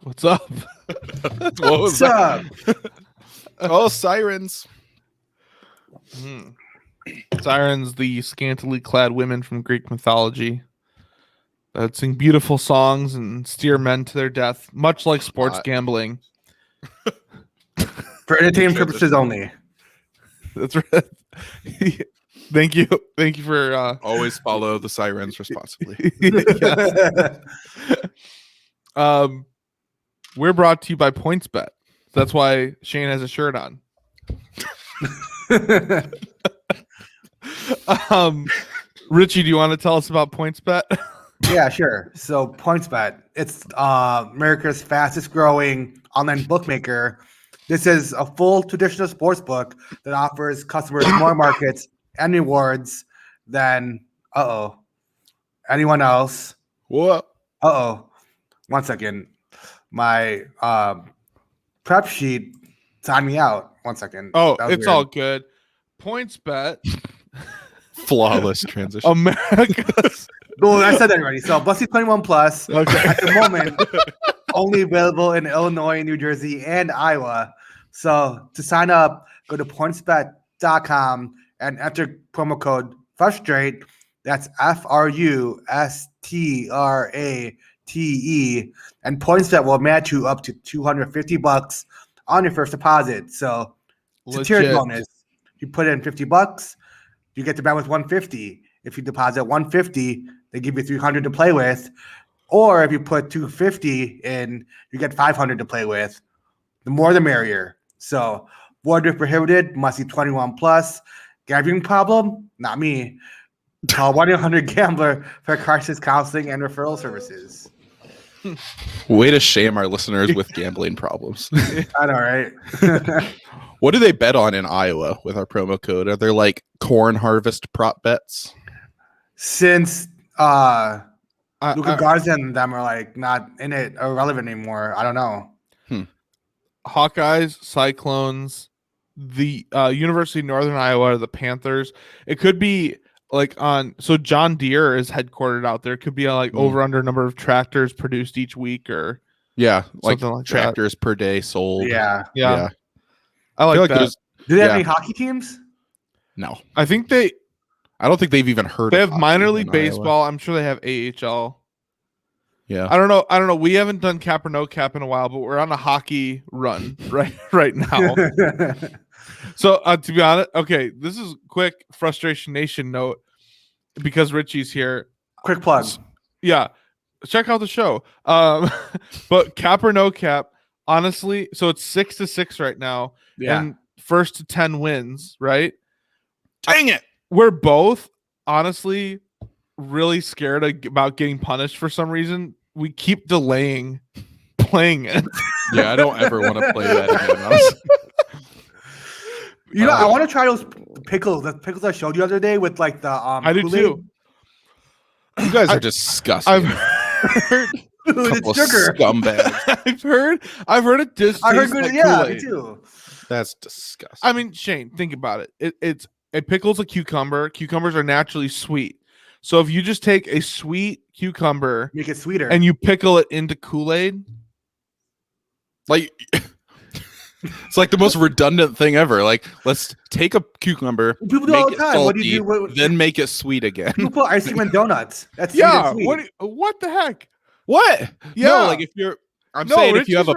What's up? What was that? Oh, sirens. Sirens, the scantily clad women from Greek mythology that sing beautiful songs and steer men to their death, much like sports gambling. For entertainment purposes only. That's right. Thank you for Always follow the sirens responsibly. We're brought to you by PointsBet. That's why Shane has a shirt on. Richie, do you want to tell us about PointsBet? Yeah, sure. So PointsBet, it's America's fastest growing online bookmaker. This is a full traditional sports book that offers customers more markets and rewards than anyone else. What? One second. My prep sheet signed me out. 1 second. Oh, it's weird. All good. PointsBet. Flawless transition. America's. Well, I said that already. So, Busty 21 plus. Okay. At the moment, only available in Illinois, New Jersey, and Iowa. So, to sign up, go to pointsbet.com and enter promo code Frustrate. That's FRUSTRATE. And PointsBet will match you up to $250 on your first deposit. So, it's a tiered bonus. You put in $50, you get to bet with $150. If you deposit $150, they give you $300 to play with. Or if you put $250 in, you get $500 to play with. The more the merrier. So, void if prohibited, must be 21 plus. Gambling problem? Not me. Call 1-800-GAMBLER for crisis counseling and referral services. Way to shame our listeners with gambling problems. I know, right? What do they bet on in Iowa with our promo code? Are there like corn harvest prop bets? Since Luka Garza and them are like not in it or relevant anymore, I don't know. Hawkeyes, Cyclones, the University of Northern Iowa, the Panthers. It could be like so John Deere is headquartered out there. It could be like over under number of tractors produced each week or like like tractors that. per day sold. Yeah. I like that. Do they have any hockey teams? No. I don't think they've even heard of it. They have minor league baseball. Iowa. I'm sure they have AHL. Yeah. I don't know. We haven't done cap or no cap in a while, but we're on a hockey run right now. So to be honest, okay, this is quick Frustration Nation note because Richie's here. Quick plug. Yeah. Check out the show. But cap or no cap, honestly, so it's 6-6 right now. Yeah. And first to 10 wins, right? Dang it. We're both honestly really scared about getting punished for some reason. We keep delaying playing it. Yeah, I don't ever want to play that again. I want to try those pickles. The pickles I showed you the other day with like the I do Kool-Aid. too. You guys are disgusting. I've heard it's sugar. Scumbags. I've heard it just I heard good. like Yeah, Kool-Aid. me too. That's disgusting. I mean, Shane, think about it. It's a pickle's a cucumber. Cucumbers are naturally sweet. So if you just take a sweet cucumber, make it sweeter, and you pickle it into Kool-Aid, like it's like the most redundant thing ever. Like, let's take a cucumber, people do all the time. Salty, what do you do? Then make it sweet again. People put ice cream and donuts. That's sweet. What the heck? What? Yeah, no, like if you're, saying if you have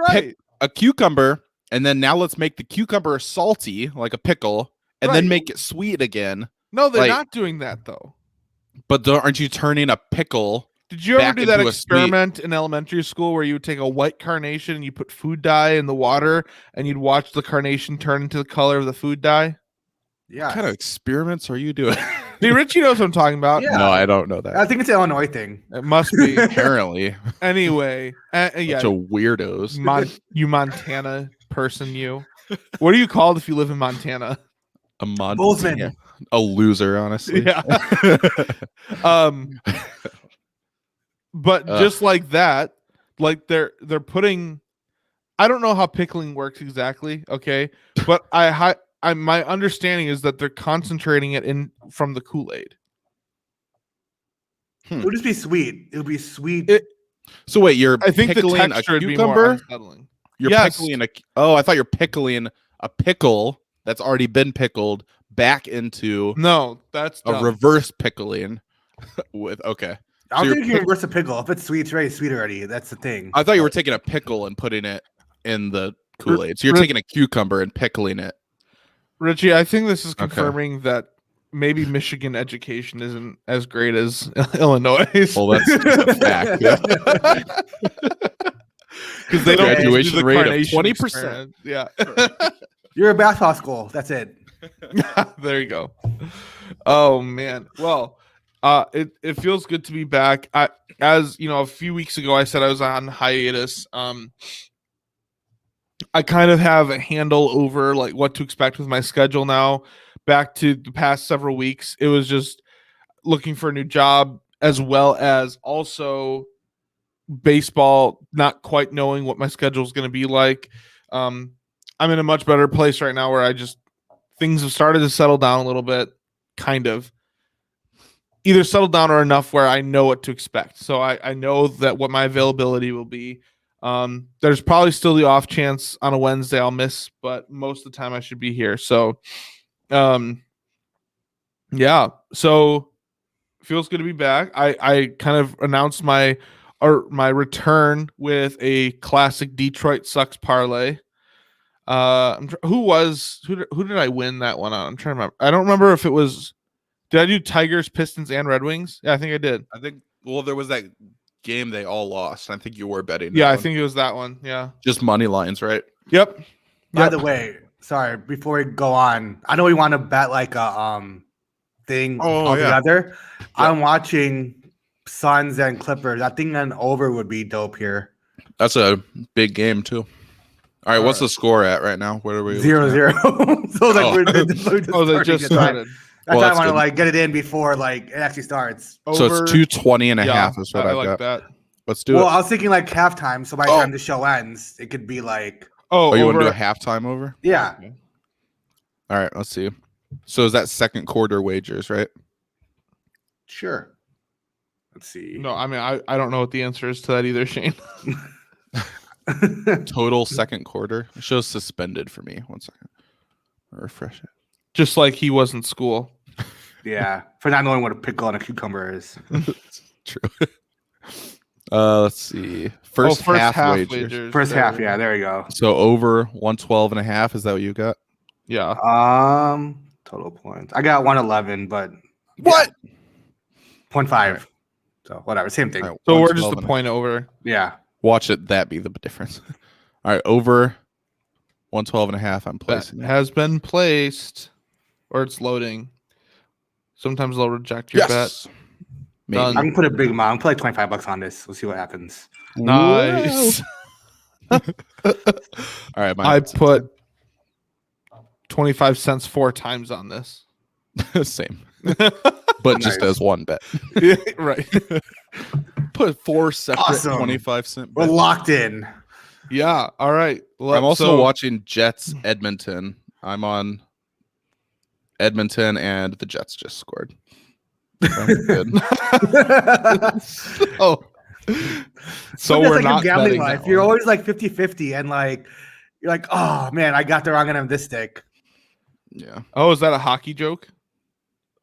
a cucumber, and then now let's make the cucumber salty, like a pickle, and then make it sweet again. No, they're not doing that though. But aren't you turning a pickle? Did you ever do that experiment in elementary school where you would take a white carnation and you put food dye in the water and you'd watch the carnation turn into the color of the food dye? Yeah. What kind of experiments are you doing? See, Richie knows what I'm talking about. Yeah. No, I don't know that. I think it's an Illinois thing. It must be. Apparently. Anyway. Bunch of weirdos. You Montana person, you. What are you called if you live in Montana? A Montana. A loser, honestly. Yeah. But just like that, like they're putting, I don't know how pickling works exactly, okay? But my understanding is that they're concentrating it in from the Kool-Aid. It would just be sweet. It would be sweet. So wait, you're I think the pickling a texture would be more cucumber? unsettling. You're Yes. pickling I thought you're pickling a pickle that's already been pickled back into No, that's a dumb. reverse pickling with okay. I don't think you can reverse a pickle. If it's sweet, it's very sweet already. That's the thing. I thought you were taking a pickle and putting it in the Kool-Aid. So you're taking a cucumber and pickling it. Richie, I think this is confirming that maybe Michigan education isn't as great as Illinois. Well, that's just a fact. Because they don't graduation do the rate of carnation 20%. experiment. Yeah. You're a basketball school. That's it. There you go. Oh man. Well, it feels good to be back. As you know, a few weeks ago I said I was on hiatus. I kind of have a handle over like what to expect with my schedule now. Back to the past several weeks, it was just looking for a new job as well as also baseball, not quite knowing what my schedule is going to be like. I'm in a much better place right now where things have started to settle down a little bit, kind of. Either settled down or enough where I know what to expect. So I know that what my availability will be. There's probably still the off chance on a Wednesday I'll miss, but most of the time I should be here. So, yeah. So feels good to be back. I kind of announced my return with a classic Detroit Sucks parlay. Who did I win that one on? I'm trying to remember. I don't remember if it was. Did I do Tigers, Pistons, and Red Wings? Yeah, I think I did. There was that game they all lost. I think you were betting. Yeah, I think it was that one. Yeah. Just money lines, right? Yep. By the way, sorry, before we go on, I know we want to bet like a thing altogether. Yeah. I'm watching Suns and Clippers. I think an over would be dope here. That's a big game too. All right, what's the score at right now? What are we 0-0? So like they just started. That's why I want to like get it in before like it actually starts. So it's 220 and a half is what I like got. That. Let's do it. Well, I was thinking like halftime, so by the time the show ends, it could be like you want to do a halftime over? Yeah. Okay. All right, let's see. So is that second quarter wagers, right? Sure. Let's see. No, I mean I don't know what the answer is to that either, Shane. Total second quarter. It shows suspended for me. 1 second. I'll refresh it. Just like he was in school. Yeah, for not knowing what a pickle and a cucumber is. True. Let's see. First half wagers. First half, yeah, there you go. So over 112 and a half. Is that what you got? Yeah. Total points. I got 111, but what? 0.5. Right. So whatever, same thing. Right, so we're just a point over. Yeah. Watch it. That be the difference. All right, over 112 and a half. I'm placing. That has been placed, or it's loading. Sometimes they'll reject your bet. Maybe. I can put a big amount. I'll put like $25 on this. We'll see what happens. Nice. All right, I put 25 cents 4 times on this. Same. But just as one bet. Yeah, right. Put 4 separate 25-cent bets. We're locked in. Yeah. All right. I'm also watching Jets Edmonton. I'm on Edmonton and the Jets just scored. Good. So we're like not gambling life. You're always like 50-50 and like you're like, oh man, I got the wrong end of this stick. Yeah. Oh, is that a hockey joke?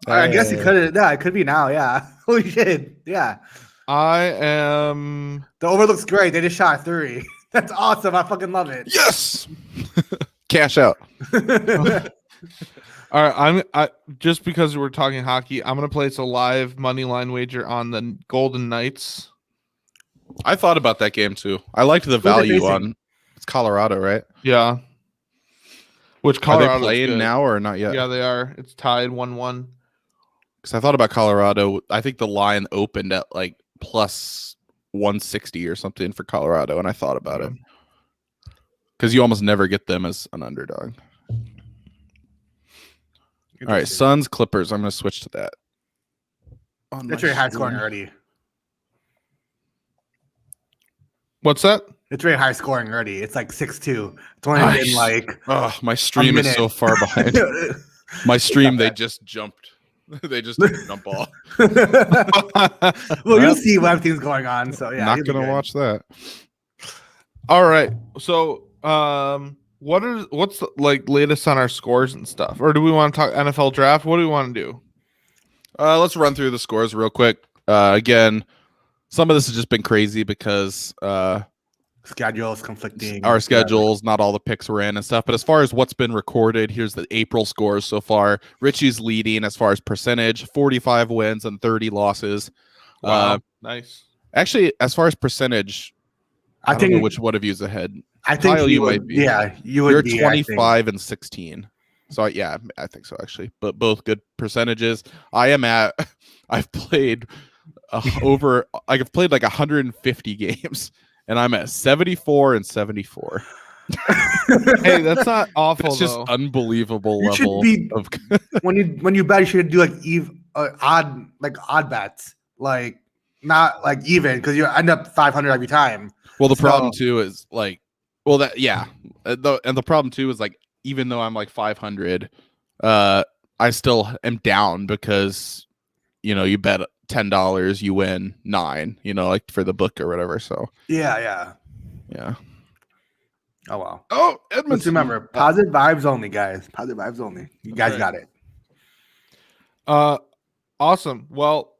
I guess you could. Yeah, it could be now. Yeah. Holy shit. Yeah. The over looks great. They just shot 3. That's awesome. I fucking love it. Yes. Cash out. All right, I just because we're talking hockey, I'm gonna place a live money line wager on the Golden Knights. I thought about that game too. I liked the value on. It's Colorado, right? Yeah. Which Colorado are they playing now or not yet? Yeah, they are. It's tied 1-1. Because I thought about Colorado. I think the line opened at like plus 160 or something for Colorado, and I thought about it because you almost never get them as an underdog. All right, Suns, Clippers. I'm going to switch to that. It's very high scoring already. What's that? It's very high scoring already. It's like 6-2. It's only been like my stream is so far behind. My stream, they just jumped They just took a jump ball. Well, you'll see what everything's going on. So yeah, Not you'll be gonna good. watch that. All right. So, what's the, like latest on our scores and stuff, or do we want to talk NFL draft? What do we want to do? Let's run through the scores real quick. Again, some of this has just been crazy because Schedules conflicting. our schedules, not all the picks were in and stuff. But as far as what's been recorded, here's the April scores so far. Richie's leading as far as percentage, 45 wins and 30 losses. Wow, nice. Actually, as far as percentage, I don't know which one of you's ahead. I think Kyle, you might would. be. Yeah, you would. You're be, 25 and 16. So yeah, I think so actually. But both good percentages. I've played I've played like 150 games, and I'm at 74 and 74. Hey, that's not awful. It's just unbelievable You level should be of. when you bet, you should do like odd bets, like not like even, because you end up 500 every time. Well, the problem too is like, well, that yeah, and the problem too is like, even though I'm like 500, I still am down because you bet $10, you win 9, like for the book or whatever. So yeah. Oh wow. Oh, Let's Edmonton. remember, positive vibes only, guys. Positive vibes only. You guys right. got it. Awesome. Well,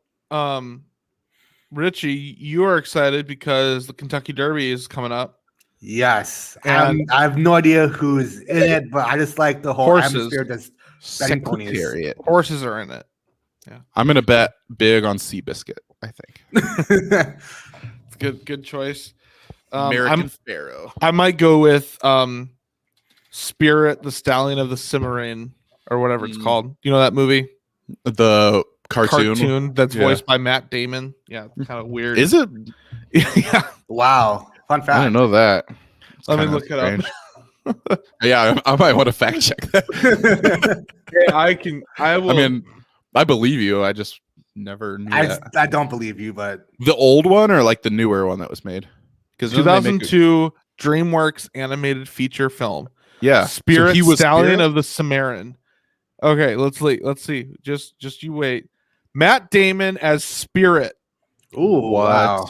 Richie, you are excited because the Kentucky Derby is coming up. Yes, And I have no idea who's in it, but I just like the whole horses. atmosphere. Just betting ponies. Secretariat. Horses are in it. Yeah, I'm gonna bet big on Seabiscuit. I think it's good choice. American Pharaoh. I might go with Spirit, the Stallion of the Cimarron, or whatever it's called. You know that movie? The cartoon that's voiced by Matt Damon. Yeah, kind of weird. Is it? Yeah. Wow, fun fact. I didn't know that. Let me look it up. Yeah, I might want to fact check that. Yeah, I will. I mean, I believe you. I just never knew that. I don't believe you, but The old one or like the newer one that was made? Because 2002 DreamWorks animated feature film. Yeah, Spirit, so he was Stallion Spirit? of the Cimarron. Okay, let's see. Just you wait. Matt Damon as Spirit. ooh, What? wow.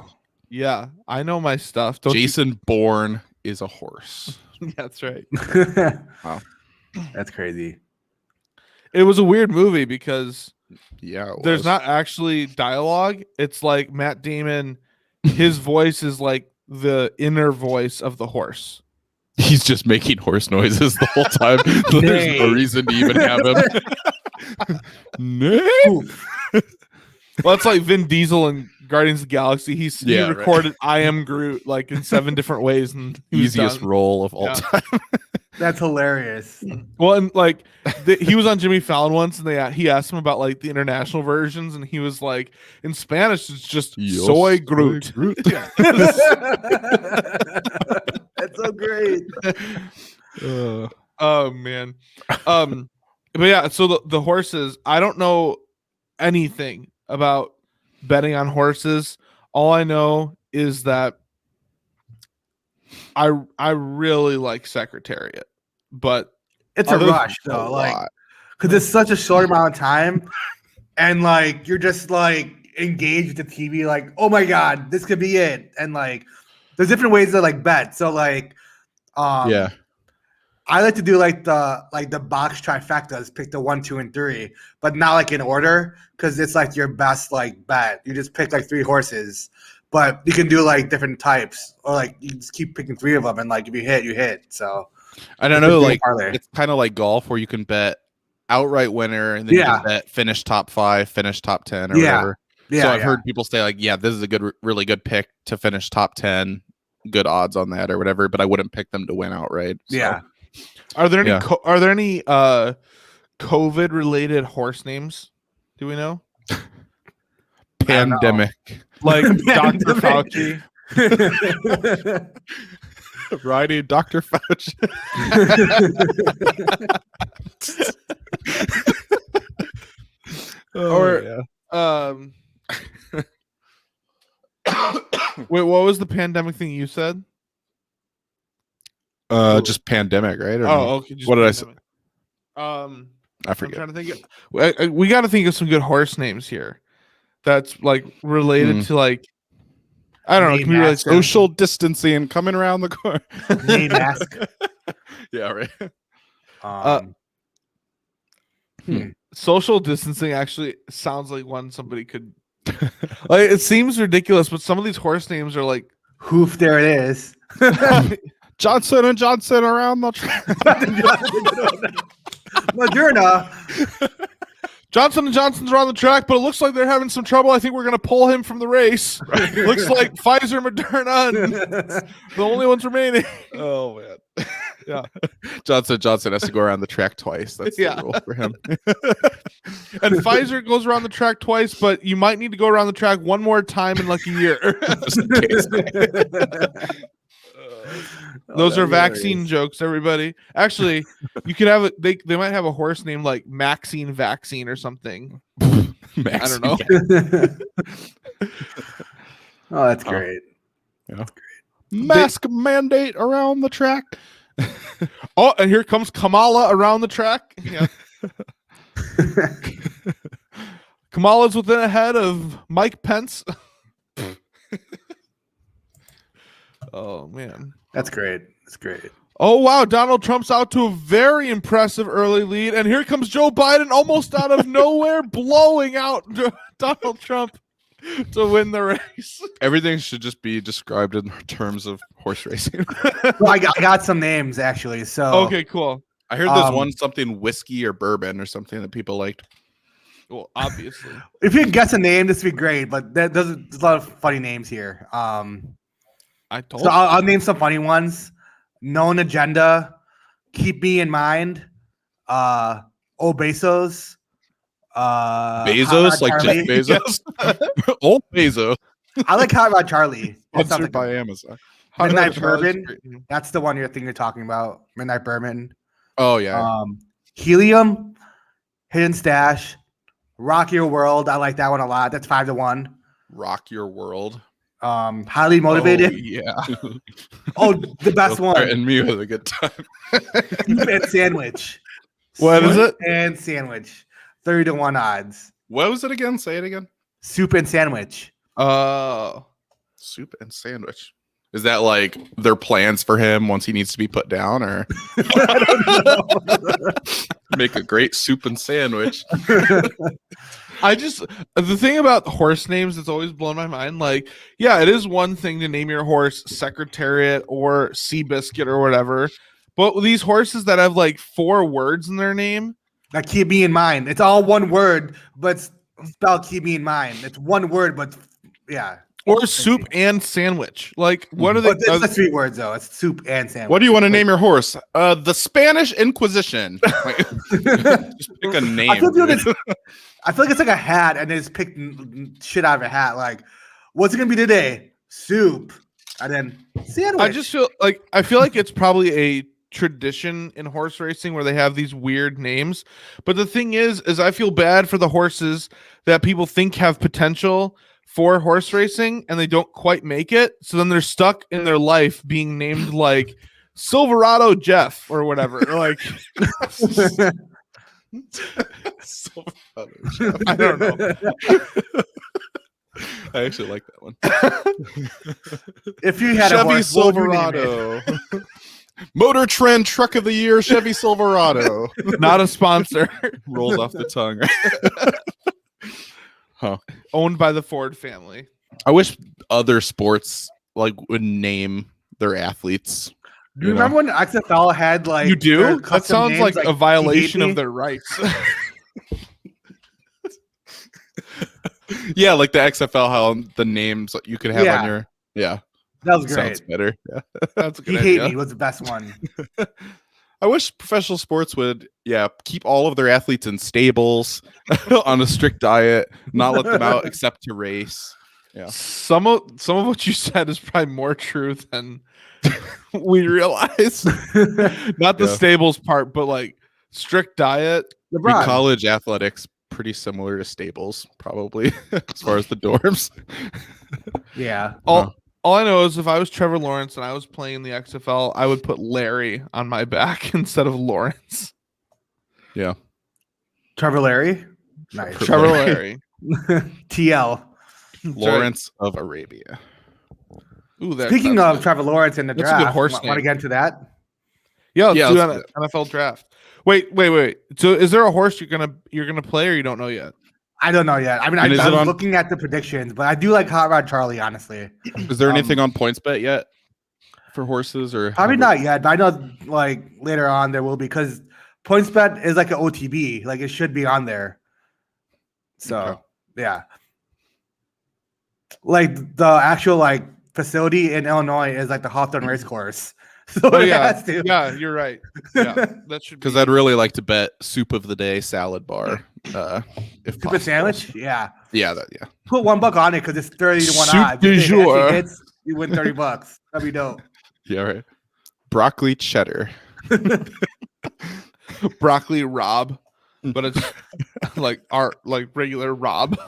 Yeah, I know my stuff. Jason Bourne is a horse. That's right. Wow. That's crazy. It was a weird movie because Yeah, it there's was. not actually dialogue. It's like Matt Damon, his voice is like the inner voice of the horse. He's just making horse noises the whole time. There's no reason to even have him. Nay. Well, it's like Vin Diesel in Guardians of the Galaxy. He right. recorded "I am Groot" like in 7 different ways, and he was Easiest done. role of all Yeah. time. That's hilarious. Well, and like he was on Jimmy Fallon once, and he asked him about like the international versions, and he was like, in Spanish, it's just Yo "Soy soy Groot." Groot. Yeah. That's so great. Oh man. But yeah, so the horses, I don't know anything about betting on horses. All I know is that I really like Secretariat, but It's a Others- rush though, like, because it's such a short amount of time, and like you're just like engaged with the TV, like, oh my god, this could be it, and like there's different ways to like bet. So like, Yeah. I like to do like the box trifectas, pick the 1, 2, and 3, but not like in order, because it's like your best like bet. You just pick like 3 horses, but you can do like different types, or like you just keep picking 3 of them, and like if you hit, you hit. So I don't it's a know, good like parlay. it's kind of like golf where you can bet outright winner and then you Yeah. can bet finish top 5, finish top 10 or Yeah. whatever. So I've heard people say like, yeah, this is a really good pick to finish top 10, good odds on that or whatever, but I wouldn't pick them to win outright. So. Yeah. are there any Yeah. COVID related horse names? Do we know? Pandemic. Like Dr. Pandemic. Fauci? Riding Dr. Fauci. Or wait, what was the pandemic thing you said? Just pandemic, right? Or no? Oh, okay. Just What did I say? pandemic. I I'm forget. trying to think. We got to think of some good horse names here. That's like related to like I don't know. Can be like Social distancing coming around the corner. Name mask. Yeah, right. Social distancing actually sounds like one somebody could. Like it seems ridiculous, but some of these horse names are like Hoof. There it is. Johnson and Johnson around the track. Moderna. Johnson and Johnson's around the track, but it looks like they're having some trouble. I think we're going to pull him from the race. Looks like Pfizer, Moderna, and the only ones remaining. Oh man. Yeah. Johnson has to go around the track twice. That's the rule for him. And Pfizer goes around the track twice, but you might need to go around the track one more time in like a year. Just in case. Those are vaccine jokes, everybody. Actually, you could have they might have a horse named like Maxine Vaccine or something. I don't know. Oh, that's great. Yeah. That's great. Mask mandate around the track. Oh, and here comes Kamala around the track. Yeah. Kamala's within ahead of Mike Pence. Oh man. That's great. That's great. Oh wow, Donald Trump's out to a very impressive early lead, and here comes Joe Biden almost out of nowhere, blowing out Donald Trump to win the race. Everything should just be described in terms of horse racing. Well, I got some names actually. So okay, cool. I heard there's one something whiskey or bourbon or something that people liked. Well, obviously, if you can guess a name, this would be great. But there's a lot of funny names here. I'll name some funny ones. Known Agenda, Keep Me in Mind, Bezos. Bezos, like Jeff Bezos. Old Bezos. I like Hot Rod Charlie. Sponsored by Amazon. Midnight Bourbon. That's the one you're talking about. Midnight Bourbon. Oh yeah. Helium, Hidden Stash, Rock Your World. I like that one a lot. That's 5-1. Rock Your World. Highly Motivated. Oh, yeah. Oh, the best one. And me with a good time. Soup and Sandwich. What is it? And Sandwich. 30-1 odds. What was it again? Say it again. Soup and Sandwich. Soup and Sandwich. Is that like their plans for him once he needs to be put down, or I don't know. make a great soup and sandwich? The thing about horse names that's always blown my mind, like, yeah, it is one thing to name your horse Secretariat or Seabiscuit or whatever, but these horses that have like 4 words in their name, Like Keep Me in Mind. It's all one word, but spelled Keep Me in Mind. It's one word, but yeah. Or Soup and Sandwich. Like, what are they? It's the 3 words though. It's Soup and Sandwich. What do you want to name your horse? The Spanish Inquisition. Just pick a name. I feel like it's like a hat, and they just pick shit out of a hat. Like, what's it gonna be today? Soup, and then sandwich. I feel like it's probably a tradition in horse racing where they have these weird names. But the thing is I feel bad for the horses that people think have potential for horse racing and they don't quite make it. So then they're stuck in their life being named like Silverado Jeff or whatever. Like, I don't know. I actually like that one. If you had Chevy a horse, Silverado. Motor Trend Truck of the Year, Chevy Silverado. Not a sponsor. Rolls off the tongue. Huh. Owned by the Ford family. I wish other sports like would name their athletes. Do you remember when XFL had like you do? their That custom sounds names, like a violation THP? of their rights. Yeah, like the XFL, how the names you could have on your That was great. sounds better. Yeah, That's a good You Hate idea. Me was the best one. I wish professional sports would keep all of their athletes in stables on a strict diet, not let them out except to race. Yeah, Some of what you said is probably more true than we realize. Not the stables part, but like strict diet. LeBron. college athletics pretty similar to stables, probably as far as the dorms. Yeah. All I know is if I was Trevor Lawrence and I was playing the XFL, I would put Larry on my back instead of Lawrence. Yeah. Trevor Larry. Nice. Trevor Larry. TL. Lawrence of Arabia. Ooh, Speaking of Trevor Lawrence in the That's a good draft, horse want to name. get into that? Yeah, let's do let's an NFL draft. Wait. So, is there a horse you're gonna play, or you don't know yet? I don't know yet. I mean, I is it was on- looking at the predictions, but I do like Hot Rod Charlie, honestly. Is there anything on PointsBet yet for horses or Probably not yet, but I know like later on there will be because PointsBet is like an OTB, like it should be on there. So Okay. yeah, like the actual like facility in Illinois is like the Hawthorne Race Course. So Oh it yeah, has to. yeah, you're right. Yeah, that should Because be. I'd really like to bet soup of the day salad bar. If Stupid possible. sandwich, yeah. Yeah, Put $1 on it because it's 30 to 1 Soup odds. du If it actually jour. hits, you win $30. That'd be dope. yeah, right. Broccoli cheddar. Broccoli Rob, but it's like regular Rob.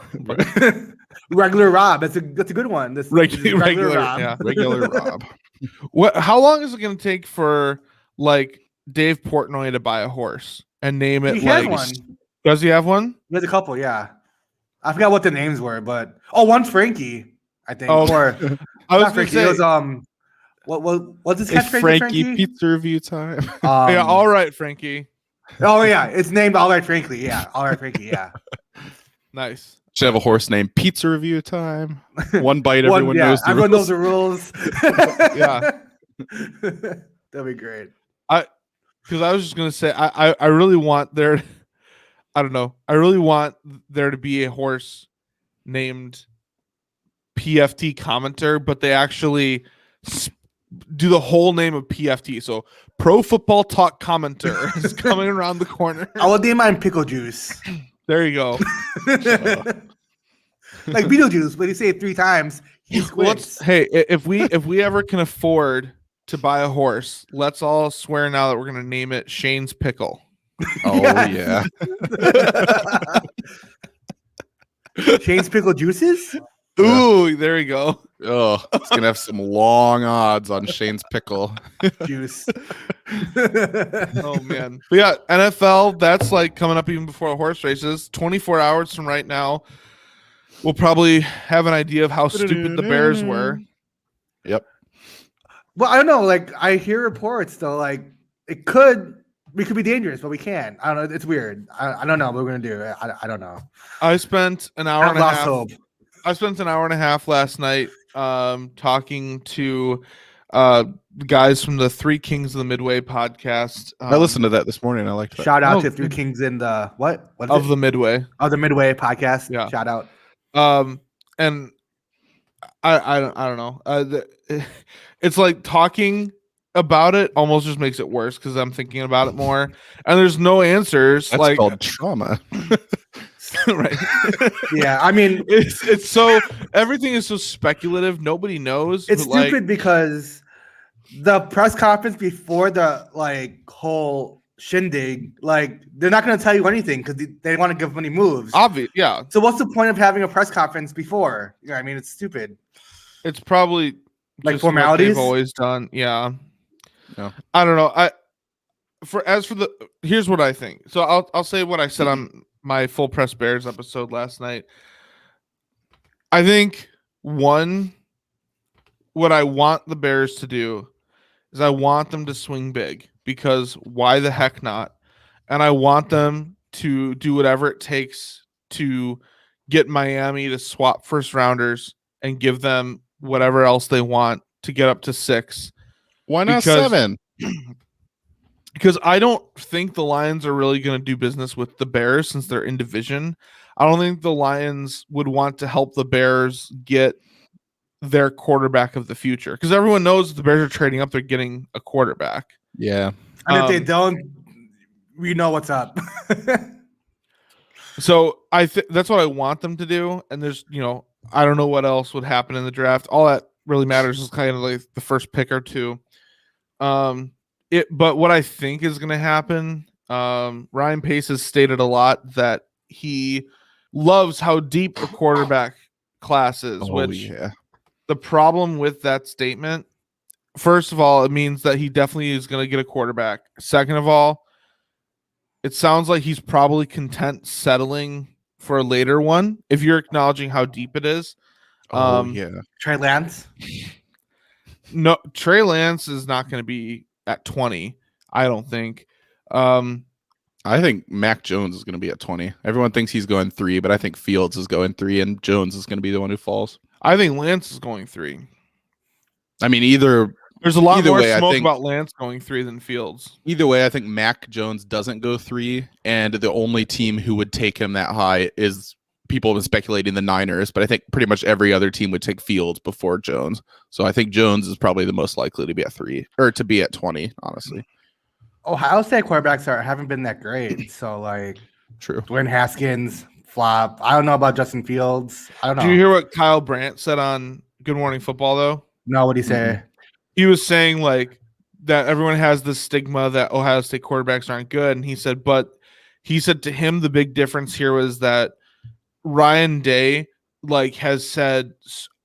Regular Rob, that's a good one. This regular Rob. yeah. Regular Rob. How long is it going to take for like Dave Portnoy to buy a horse and name it? He has like, one. Does he have one? He has a couple, yeah. I forgot what the names were, but one's Frankie, I think. Oh, Or I was not going Frankie. to It say. was what's his It's catchphrase? Frankie pizza review time. Yeah, all right, Frankie. Oh yeah, it's named All Right Frankly. Yeah, All Right Frankie. Yeah. Nice. Should have a horse named pizza review time. One bite, everyone knows the everyone knows rules. the rules. Yeah. That'd be great. Because I was just going to say, I really want there. I don't know. I really want there to be a horse named PFT Commenter, but they actually do the whole name of PFT. So Pro Football Talk Commenter is coming around the corner. I will name mine Pickle Juice. There you go. Like Beetlejuice, when you say it 3 times, he squints. Hey, if we ever can afford to buy a horse, let's all swear now that we're going to name it Shane's Pickle. Oh Yeah. Shane's Pickle Juices? Ooh, there you go. Oh, it's gonna have some long odds on Shane's pickle. Juice. Oh man. But yeah, NFL, that's like coming up even before horse races. 24 hours from right now, we'll probably have an idea of how stupid the Bears were. Yep. Well, I don't know. Like, I hear reports though, like we could be dangerous, but we can't. I don't know. It's weird. I don't know what we're gonna do. I don't know. I spent an hour and a lost half. hope. I spent an hour and a half last night talking to guys from the Three Kings of the Midway podcast. I listened to that this morning. I liked that. Shout out Oh, to Three Kings in the what is of it? the Midway. Of the Midway podcast. Yeah. Shout out. And I don't know. It's like talking about it almost just makes it worse because I'm thinking about it more, and there's no answers. That's like called trauma. right. Yeah, I mean, it's so everything is so speculative. Nobody knows. it's but, stupid because the press conference before the like whole shindig, like they're not going to tell you anything because they want to give any moves. Obvious, yeah. So what's the point of having a press conference before? Yeah, I mean, it's stupid. It's probably Like just what formalities? they've always done. Yeah. Yeah. I don't know. Here's what I think. So I'll say what I said on my Full Press Bears episode last night. I think what I want the Bears to do is I want them to swing big because why the heck not? And I want them to do whatever it takes to get Miami to swap first rounders and give them whatever else they want to get up to 6. Why not Because- 7? Because I don't think the Lions are really going to do business with the Bears since they're in division. I don't think the Lions would want to help the Bears get their quarterback of the future because everyone knows if the Bears are trading up, they're getting a quarterback. Yeah. And if they don't, we know what's up. So that's what I want them to do. And there's, I don't know what else would happen in the draft. All that really matters is kind of like the first pick or two. But what I think is going to happen, Ryan Pace has stated a lot that he loves how deep the quarterback class is, the problem with that statement, first of all, it means that he definitely is going to get a quarterback. Second of all, it sounds like he's probably content settling for a later one. If you're acknowledging how deep it is. Yeah. Trey Lance. No, Trey Lance is not going to be at 20. I don't think. I think Mac Jones is going to be at 20. Everyone thinks he's going 3, but I think Fields is going 3, and Jones is going to be the one who falls. I think Lance is going 3. I mean, there's a lot more smoke about Lance going 3 than Fields. Either way, I think Mac Jones doesn't go 3, and the only team who would take him that high is people have been speculating the Niners, but I think pretty much every other team would take Fields before Jones. So I think Jones is probably the most likely to be at 3 or to be at 20, honestly. Ohio State quarterbacks haven't been that great. So, like, true. Dwayne Haskins, flop. I don't know about Justin Fields. I don't know. Do you hear what Kyle Brandt said on Good Morning Football, though? No, what'd he say? Mm-hmm. He was saying, like, that everyone has this stigma that Ohio State quarterbacks aren't good. And he said to him, the big difference here was that Ryan Day, like, has said,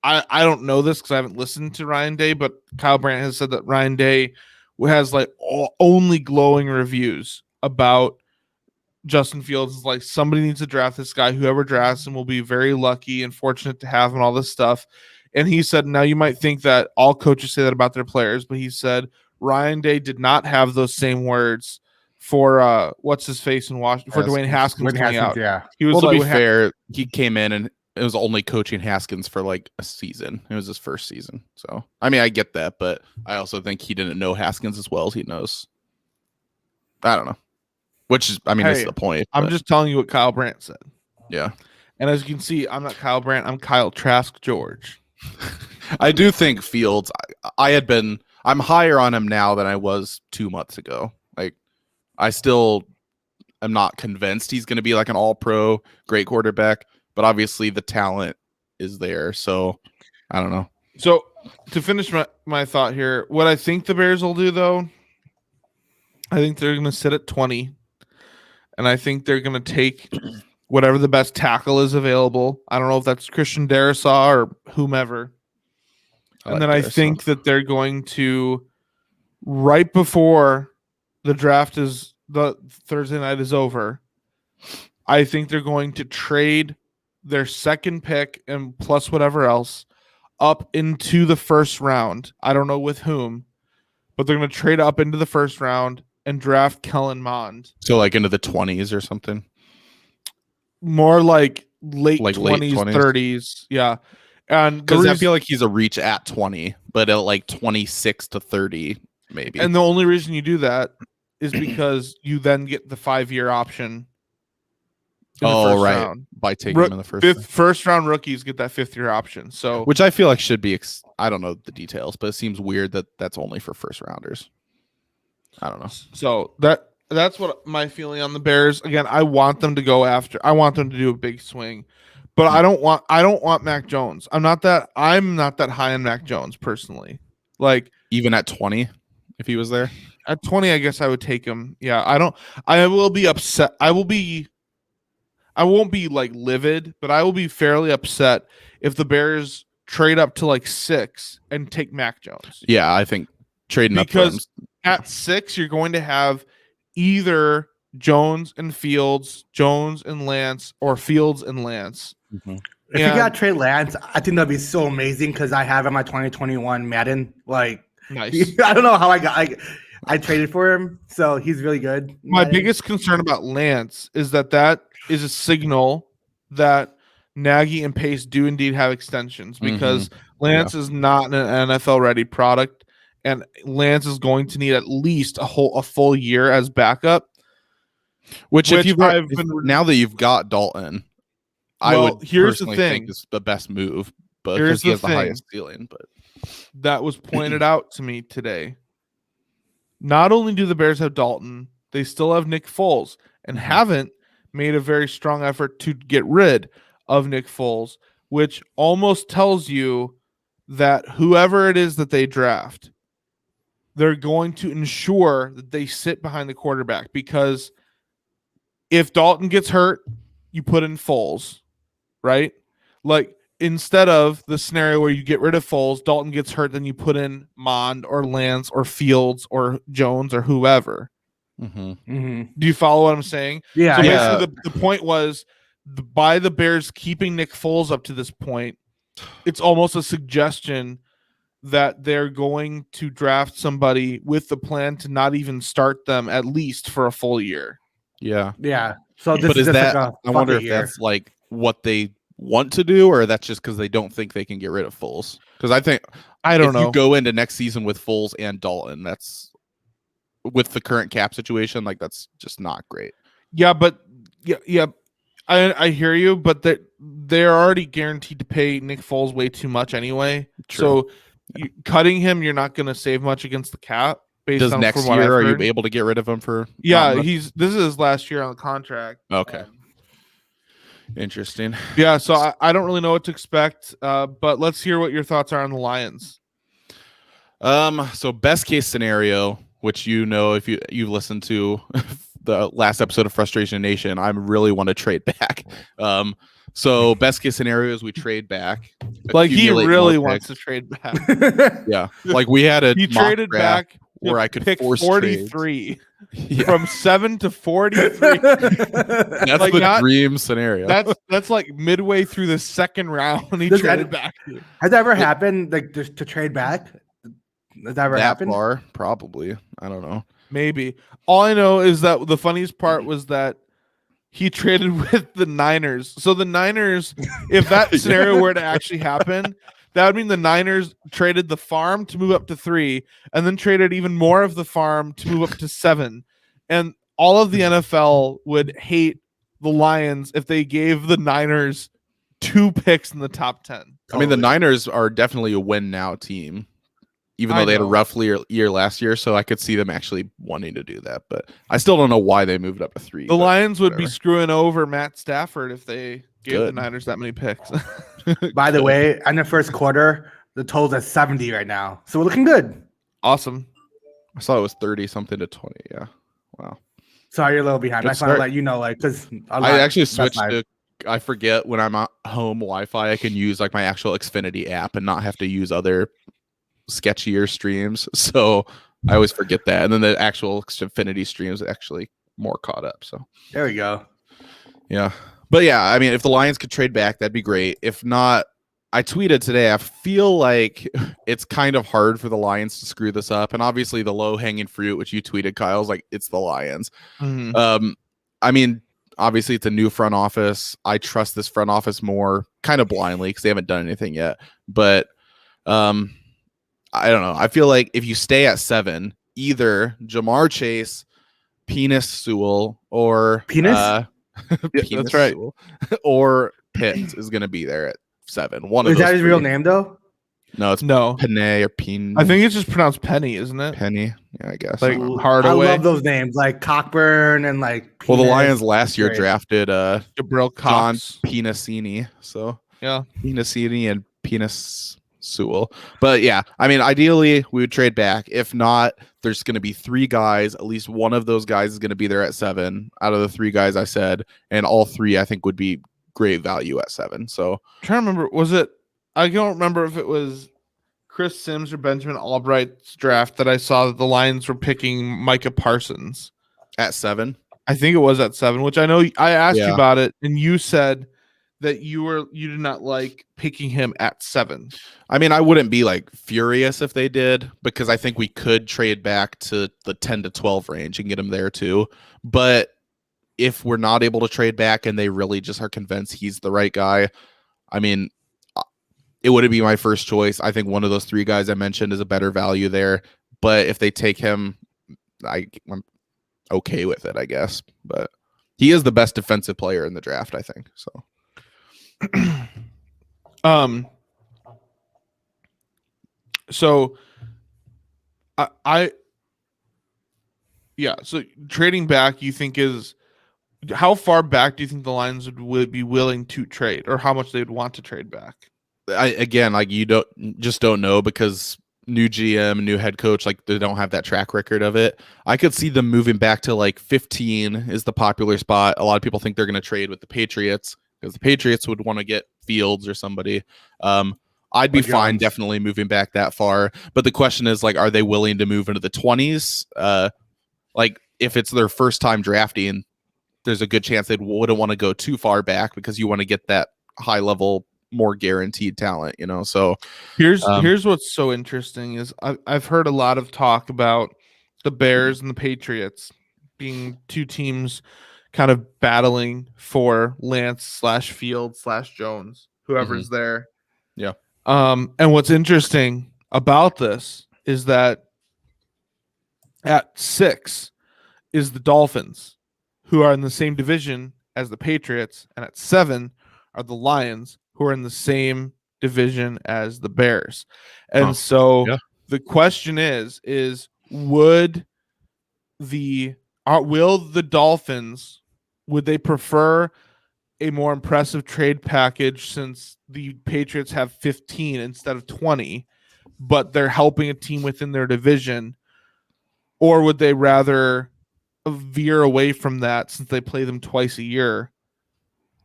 I don't know this because I haven't listened to Ryan Day, but Kyle Brandt has said that Ryan Day has like only glowing reviews about Justin Fields. Is like, somebody needs to draft this guy. Whoever drafts him will be very lucky and fortunate to have him, all this stuff. And he said, now you might think that all coaches say that about their players, but he said Ryan Day did not have those same words for what's his face in Washington, for Dwayne Haskins coming out. Yeah. He was, well, to be fair, he came in and it was only coaching Haskins for like a season. It was his first season. So, I mean, I get that, but I also think he didn't know Haskins as well as he knows. I don't know. Which is, I mean, this is the point. I'm just telling you what Kyle Brandt said. Yeah. And as you can see, I'm not Kyle Brandt. I'm Kyle Trask George. I do think Fields, I'm higher on him now than I was 2 months ago. Like, I still am not convinced he's going to be like an all-pro great quarterback. But obviously the talent is there. So I don't know. So to finish my thought here, what I think the Bears will do, though, I think they're going to sit at 20. And I think they're going to take whatever the best tackle is available. I don't know if that's Christian Darrisaw or whomever. And then I think that they're going to, right before the draft is, the Thursday night is over, I think they're going to trade their second pick and plus whatever else up into the first round. I don't know with whom, but they're going to trade up into the first round and draft Kellen Mond. So like into the 20s or something? More like late 20s, 30s. Yeah. And because I feel like he's a reach at 20, but at like 26 to 30, maybe. And the only reason you do that is because you then get the 5-year option. Oh, right. Round. By taking him in the first round rookies get that 5th-year option. So, which I feel like should be, I don't know the details, but it seems weird that that's only for first rounders. I don't know. So that's what my feeling on the Bears. Again, I want them to go after. I want them to do a big swing, but I don't want Mac Jones. I'm not that high on Mac Jones personally. Like, even at 20, if he was there at 20, I guess I would take him. Yeah, I will be upset. I won't be like livid, but I will be fairly upset if the Bears trade up to like 6 and take Mac Jones. Yeah, I think trading up because at 6 you're going to have either Jones and Fields, Jones and Lance, or Fields and Lance. Mm-hmm. If you got Trey Lance, I think that'd be so amazing because I have him my 2021 Madden. Like, nice. I don't know how I traded for him, so he's really good. My biggest concern about Lance is that is a signal that Nagy and Pace do indeed have extensions, because Lance is not an NFL ready product, and Lance is going to need at least a full year as backup. Which now that you've got Dalton, I would personally think is the best move, but because he has the highest ceiling. But that was pointed out to me today. Not only do the Bears have Dalton, they still have Nick Foles, and haven't made a very strong effort to get rid of Nick Foles, which almost tells you that whoever it is that they draft, they're going to ensure that they sit behind the quarterback, because if Dalton gets hurt, you put in Foles, right? Like, instead of the scenario where you get rid of Foles, Dalton gets hurt, then you put in Mond or Lance or Fields or Jones or whoever, Mm-hmm. Do you follow what I'm saying? Yeah. So yeah. basically, the point was by the Bears keeping Nick Foles up to this point, it's almost a suggestion that they're going to draft somebody with the plan to not even start them at least for a full year. Yeah. Yeah. So this But is is just that? like a I wonder bucket if year. that's like what they want to do, or that's just because they don't think they can get rid of Foles. Because I think I don't if know. you go into next season with Foles and Dalton, that's with the current cap situation, like that's just not great. Yeah, but yeah. I hear you, but they're already guaranteed to pay Nick Foles way too much anyway. True. So cutting him, you're not going to save much against the cap. Based Does on next from what year I've are you heard. able to get rid of him for? Yeah, this is his last year on the contract. Okay. Interesting. Yeah, so I don't really know what to expect, but let's hear what your thoughts are on the Lions. So best case scenario, which if you've listened to the last episode of Frustration Nation, I really want to trade back. So best case scenario is we trade back. Like he really wants to trade back. Yeah, like we had a he traded back where I could pick force 43 yeah. from 7 to 43. That's like the dream scenario. That's like midway through the second round. He traded back. Has that ever happened? Like just to trade back? Has that ever happened? Far? Probably. I don't know. Maybe. All I know is that the funniest part was that he traded with the Niners. So the Niners, if that scenario were to actually happen, that would mean the Niners traded the farm to move up to 3 and then traded even more of the farm to move up to 7. And all of the NFL would hate the Lions if they gave the Niners 2 picks in the top 10. Totally. I mean, the Niners are definitely a win now team, even though they had a rough year last year. So I could see them actually wanting to do that. But I still don't know why they moved up to 3. The Lions would be screwing over Matt Stafford if they gave the Niners that many picks. By the way, in the first quarter, the total's at 70 right now. So we're looking good. Awesome. I saw it was 30 something to 20. Yeah. Wow. Sorry, you're a little behind. I just want to let you know, like, because I actually switched to, I forget when I'm at home Wi-Fi, I can use like my actual Xfinity app and not have to use other sketchier streams. So I always forget that. And then the actual Xfinity streams actually more caught up. So there we go. Yeah. But yeah, I mean, if the Lions could trade back, that'd be great. If not, I tweeted today, I feel like it's kind of hard for the Lions to screw this up. And obviously the low-hanging fruit, which you tweeted, Kyle's like, it's the Lions. Mm-hmm. I mean, obviously it's a new front office. I trust this front office more kind of blindly because they haven't done anything yet. But I don't know. I feel like if you stay at 7, either Jamar Chase, Penis Sewell, or Penis? Penis, that's right. Or Pitts is going to be there at 7. One of those. Is that his real name though? No, it's Penny or Peen. I think it's just pronounced Penny, isn't it? Penny. Yeah, I guess. Like Hardaway. I love those names, like Cockburn and like. Penis. Well, the Lions last year drafted Jabril John Cox. Penisini. So yeah, Penisini and Penis Sewell. But yeah, I mean, ideally we would trade back. If not, there's going to be 3 guys. At least one of those guys is going to be there at 7 out of the 3 guys I said, and all 3 I think would be great value at 7. So I'm trying to remember, I don't remember if it was Chris Sims or Benjamin Albright's draft that I saw that the Lions were picking Micah Parsons at 7. I think it was at 7, which I know I asked you about it, and you said that you did not like picking him at 7. I mean, I wouldn't be like furious if they did, because I think we could trade back to the 10 to 12 range and get him there too. But if we're not able to trade back and they really just are convinced he's the right guy, I mean, it wouldn't be my first choice. I think one of those 3 guys I mentioned is a better value there. But if they take him, I'm okay with it, I guess. But he is the best defensive player in the draft, I think. So. So so trading back, you think is how far back do you think the Lions would be willing to trade, or how much they'd want to trade back? You don't know, because new GM, new head coach, like they don't have that track record of it. I could see them moving back to like 15 is the popular spot. A lot of people think they're going to trade with the Patriots, because the Patriots would want to get Fields or somebody. I'd be fine definitely moving back that far. But the question is, like, are they willing to move into the 20s? Like, if it's their first time drafting, there's a good chance they wouldn't want to go too far back because you want to get that high level, more guaranteed talent, So here's what's so interesting is I've heard a lot of talk about the Bears and the Patriots being two teams kind of battling for Lance/Field/Jones, whoever's there. Yeah. And what's interesting about this is that at 6 is the Dolphins, who are in the same division as the Patriots, and at 7 are the Lions, who are in the same division as the Bears. And so the question is will the Dolphins, would they prefer a more impressive trade package since the Patriots have 15 instead of 20, but they're helping a team within their division? Or would they rather veer away from that since they play them twice a year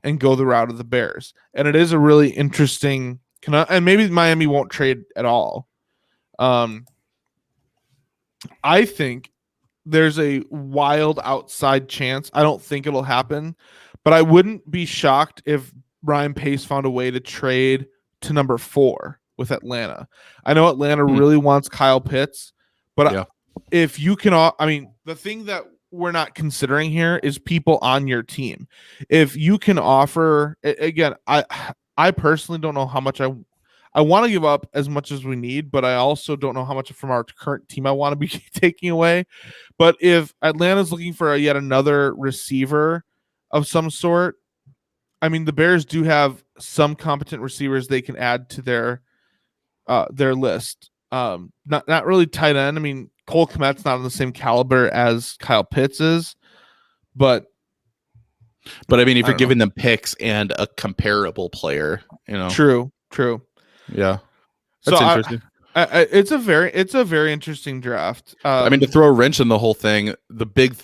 and go the route of the Bears? And it is a really interesting, and maybe Miami won't trade at all. I think there's a wild outside chance. I don't think it'll happen, but I wouldn't be shocked if Ryan Pace found a way to trade to number 4 with Atlanta. I know Atlanta really wants Kyle Pitts, but if you can, the thing that we're not considering here is people on your team. If you can offer, again, I personally don't know how much I want to give up as much as we need, but I also don't know how much from our current team I want to be taking away. But if Atlanta's looking for yet another receiver of some sort, the Bears do have some competent receivers they can add to their list. Not really tight end. Cole Kmet's not on the same caliber as Kyle Pitts is, but if you're giving them picks and a comparable player, True. Yeah. That's interesting. It's a very interesting draft. To throw a wrench in the whole thing, the big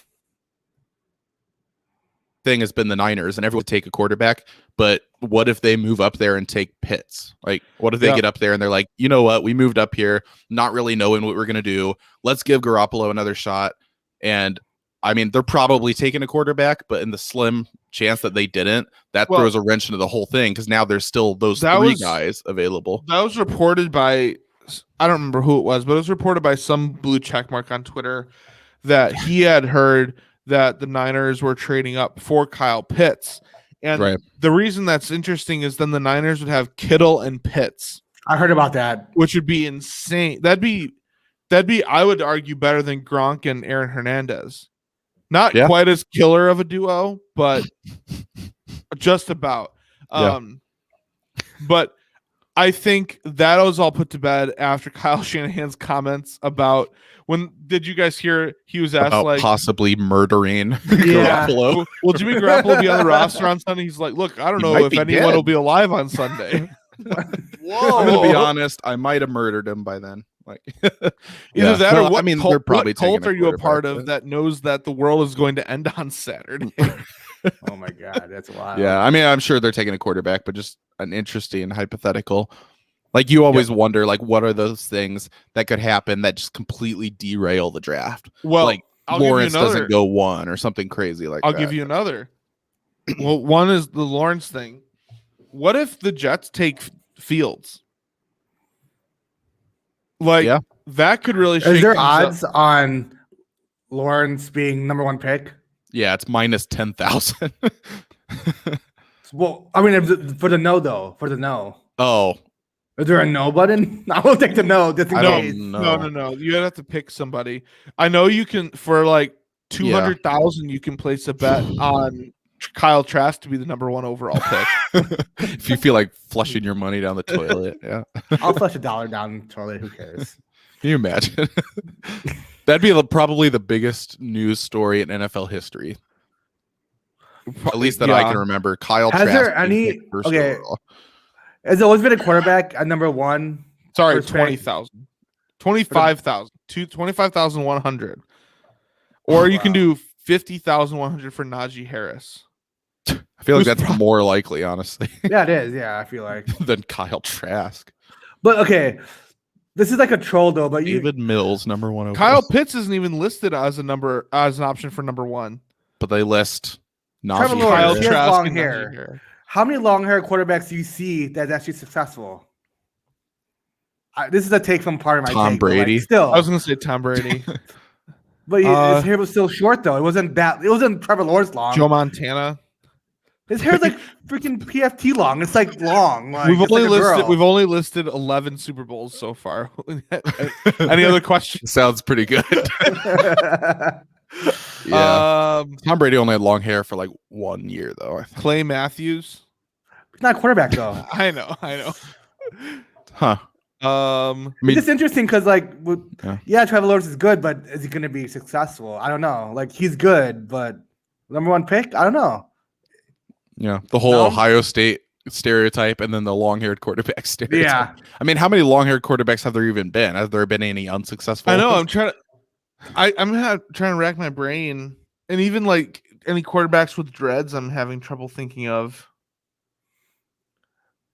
thing has been the Niners, and everyone would take a quarterback. But what if they move up there and take Pitts? Like, what if they get up there and they're like, you know what? We moved up here, not really knowing what we're going to do. Let's give Garoppolo another shot. And they're probably taking a quarterback, but in the slim chance that they didn't, that throws a wrench into the whole thing because now there's still those 3 guys available. That was reported by, I don't remember who it was, but it was reported by some blue checkmark on Twitter that he had heard that the Niners were trading up for Kyle Pitts. And the reason that's interesting is then the Niners would have Kittle and Pitts. I heard about that. Which would be insane. That'd be I would argue better than Gronk and Aaron Hernandez. Not quite as killer of a duo, but just about. But I think that was all put to bed after Kyle Shanahan's comments about did you guys hear he was asked about possibly murdering Garoppolo? Will Jimmy Garoppolo be on the roster on Sunday? He's like, look, I don't know if anyone will be alive on Sunday. Whoa. I'm going to be honest. I might have murdered him by then. Either that or what? They're probably what cult are you a part of that knows that the world is going to end on Saturday? Oh my God, that's wild. Yeah, I'm sure they're taking a quarterback, but just an interesting hypothetical. You always wonder, what are those things that could happen that just completely derail the draft? Well, Lawrence doesn't go 1 or something crazy like that. I'll give you another. Well, one is the Lawrence thing. What if the Jets take Fields? That could really shake Is there things odds up. on Lawrence being number 1 pick? Yeah, it's minus 10,000. Well, for the no though. For the no. Oh. Is there a no button? I will take the no. Just in case. No. You have to pick somebody. I know you can for 200,000. You can place a bet on Kyle Trask to be the number 1 overall pick. If you feel like flushing your money down the toilet, I'll flush $1 down the toilet. Who cares? Can you imagine? That'd be probably the biggest news story in NFL history. At least that I can remember. Kyle Trask. Has there any? Okay. Overall. Has there always been a quarterback at number 1? Sorry, 20,000. 25,000. 25,100. Or you can do 50,100 for Najee Harris. I feel like that's more likely, honestly. Yeah, it is. Yeah, I feel like than Kyle Trask. But okay, This is like a troll though, but David Mills, number 1 overall. Kyle Pitts isn't even listed as an option for number 1. But they list Trevor Najee Lawrence, he Harris. has Trask long and hair. Najee Harris. How many long hair quarterbacks do you see that's actually successful? This is a take from part of my Tom take, but, like, Brady. still, I was gonna say Tom Brady. but his hair was still short though. It wasn't Trevor Lawrence long. Joe Montana. His hair's like freaking PFT long. It's like long. Like, We've it's only like a listed girl. We've only listed 11 Super Bowls so far. Any other questions? Sounds pretty good. Yeah. Tom Brady only had long hair for like 1 year though. I think. Clay Matthews. He's not a quarterback though. I know. Huh. I It's mean, just interesting because like, Yeah. Trevor Lawrence is good, but is he going to be successful? I don't know. Like he's good, but number 1 pick? I don't know. yeah, the whole No? Ohio State stereotype and then the long-haired quarterback stereotype. Yeah. I mean, how many long-haired quarterbacks have there even been? Have there been any unsuccessful? I know. I'm trying to rack my brain, and even like any quarterbacks with dreads, I'm having trouble thinking of.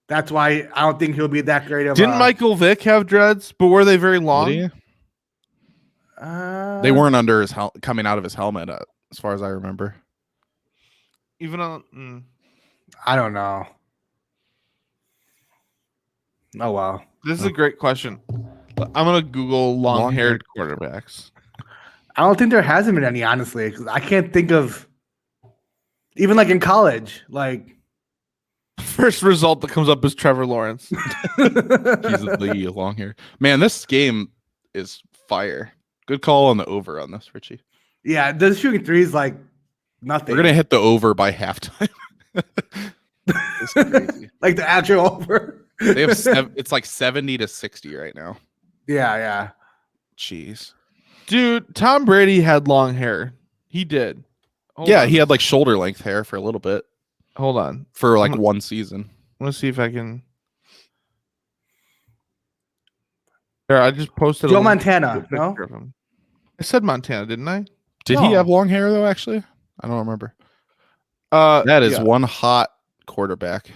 That's why I don't think he'll be that great of Didn't Michael Vick have dreads? But were they very long? Did he? They weren't under his coming out of his helmet, as far as I remember. Even on. I don't know. Oh wow. This is a great question. I'm gonna Google long-haired quarterbacks. I don't think there hasn't been any, honestly, because I can't think of even like in college. Like First result that comes up is Trevor Lawrence. He's the long hair. Man, this game is fire. Good call on the over on this, Richie. yeah, the shooting threes like nothing. We're gonna hit the over by halftime. It's crazy. like the actual over. They have it's like 70 to 60 right now. Yeah. Jeez. Dude, Tom Brady had long hair. He did. Hold Yeah, on. he had like shoulder length hair for a little bit Hold on. for like one season. I want to see if I can. There, I just posted. Joe a Montana, picture no? of him. I said Montana, didn't I? Did he No. have long hair though? Actually, I don't remember. That That is one hot quarterback.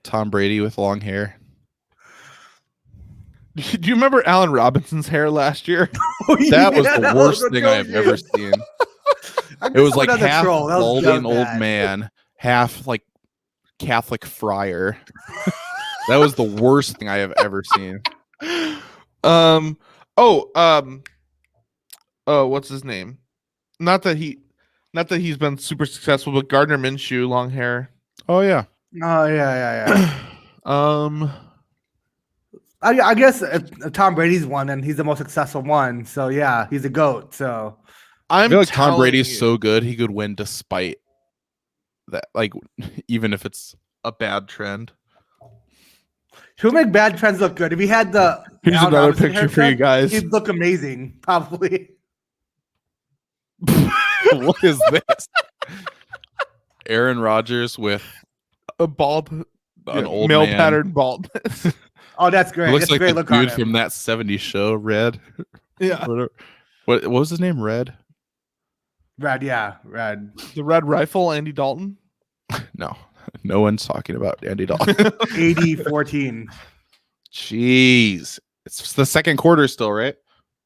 Tom Brady with long hair. Do you remember Allen Robinson's hair last year? That was the worst thing I have ever seen. It was like half balding old man, half like Catholic friar. That was the worst thing I have ever seen. What's his name? Not that he's been super successful, but Gardner Minshew, long hair. Oh yeah. Oh yeah. I guess if Tom Brady's one, then he's the most successful one. So yeah, he's a GOAT. So I feel like Tom telling Brady's you. so good he could win despite that, like even if it's a bad trend. he'll make bad trends look good. If he had the Here's Allen another Robinson picture for you haircut, guys. he'd look amazing, probably. What is this? Aaron Rodgers with A bald, an old male man. pattern baldness. Oh, that's great. Looks That's like a great the look on dude him. from that 70s show, Red. Yeah, Whatever. What was his name? Red? Red, yeah, red. the red rifle, Andy Dalton. No. No one's talking about Andy Dalton. 80-14. Jeez. It's the second quarter still, right?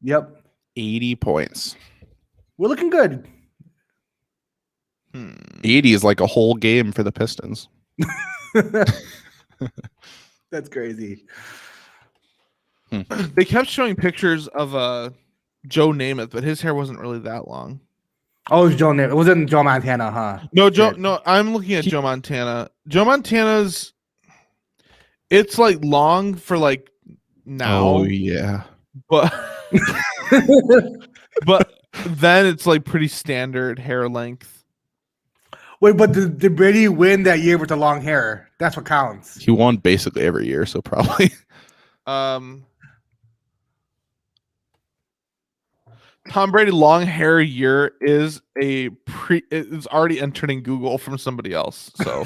Yep. 80 points. We're looking good. 80 is like a whole game for the Pistons. That's crazy. They kept showing pictures of Joe Namath, but his hair wasn't really that long. Oh, it was Joe. It wasn't Joe Montana, huh? No, Joe. Shit. No, I'm looking at Joe Montana. Joe Montana's. It's like long for like now, Oh, yeah. but but then it's like pretty standard hair length. Wait, but did Brady win that year with the long hair? That's what counts. He won basically every year, so probably. Tom Brady long hair year is it's already entered in Google from somebody else. So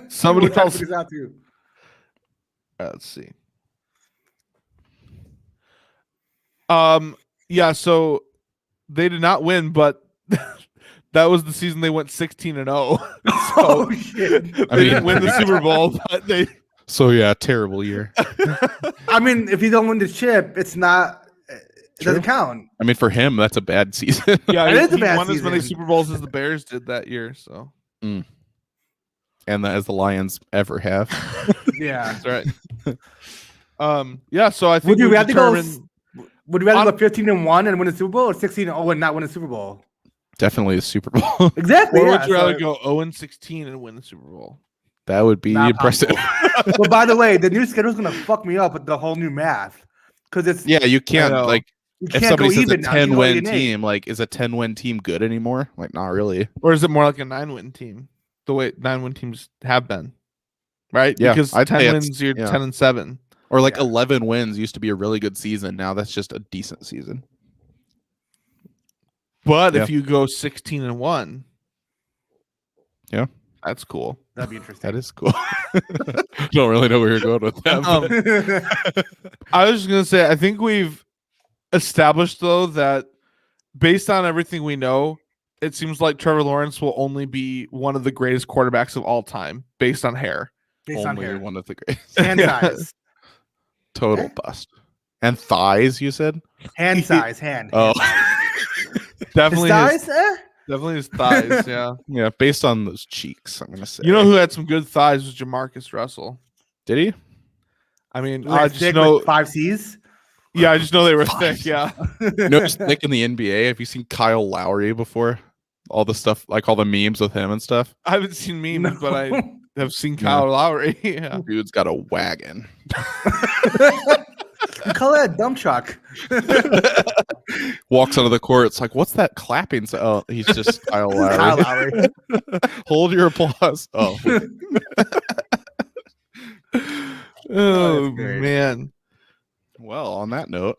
somebody We'll have to else. figure this out too. Let's see. Yeah, so they did not win, but that was the season they went 16-0. So Oh shit! I they mean- didn't win the Super Bowl, but they So yeah, terrible year. I mean, if you don't win the chip, it's not. It doesn't count. I mean, for him, that's a bad season. Yeah, It is a he bad won as many season. Super Bowls as the Bears did that year. So, And as the Lions ever have. Yeah. that's right. Yeah. So I think Would you we rather go? determined Would you rather go 15-1 and win a Super Bowl, or 16-0 and not win a Super Bowl? Definitely a Super Bowl. Exactly. or Yeah, would you rather so- go 0-16 and win the Super Bowl? That would be Not impressive. But by the way, the new schedule is gonna fuck me up with the whole new math because it's Yeah, you can't know. like you if can't go somebody says a even now. You go 10-win 8-8. team, like is a 10-win team good anymore? Like not really. Or is it more like a 9-win team? The way 9-win teams have been, right? Yeah, because I'd 10 say it's- wins, you're yeah. 10-7. Or like Yeah. 11 wins used to be a really good season. Now that's just a decent season. But Yeah. if you go 16-1, Yeah. that's cool. That'd be interesting. That is cool. Don't really know where you're going with that. Um, I was just gonna say, I think we've established though that based on everything we know, it seems like Trevor Lawrence will only be one of the greatest quarterbacks of all time based on hair. Based on Only hair. one of the greatest. Hand size. Total bust. And thighs, you said? Hand size. Hand. Oh, Definitely His his, size? definitely his thighs. Yeah. yeah. Based on those cheeks, I'm gonna say. You know who had some good thighs was Jamarcus Russell. Did he? I mean, Like I just thick know. with 5 C's. Yeah, I just know they were thick. Yeah. You know who's thick in the NBA? Have you seen Kyle Lowry before? All the stuff, like all the memes with him and stuff. I haven't seen memes, but I No. have seen Kyle Lowry. Yeah. Dude's got a wagon. You call that a dump truck. Walks onto the court. It's like, what's that clapping? Oh, he's just Kyle Lowry. Kyle Lowry. Hold your applause. Oh, Oh great. man. well, on that note,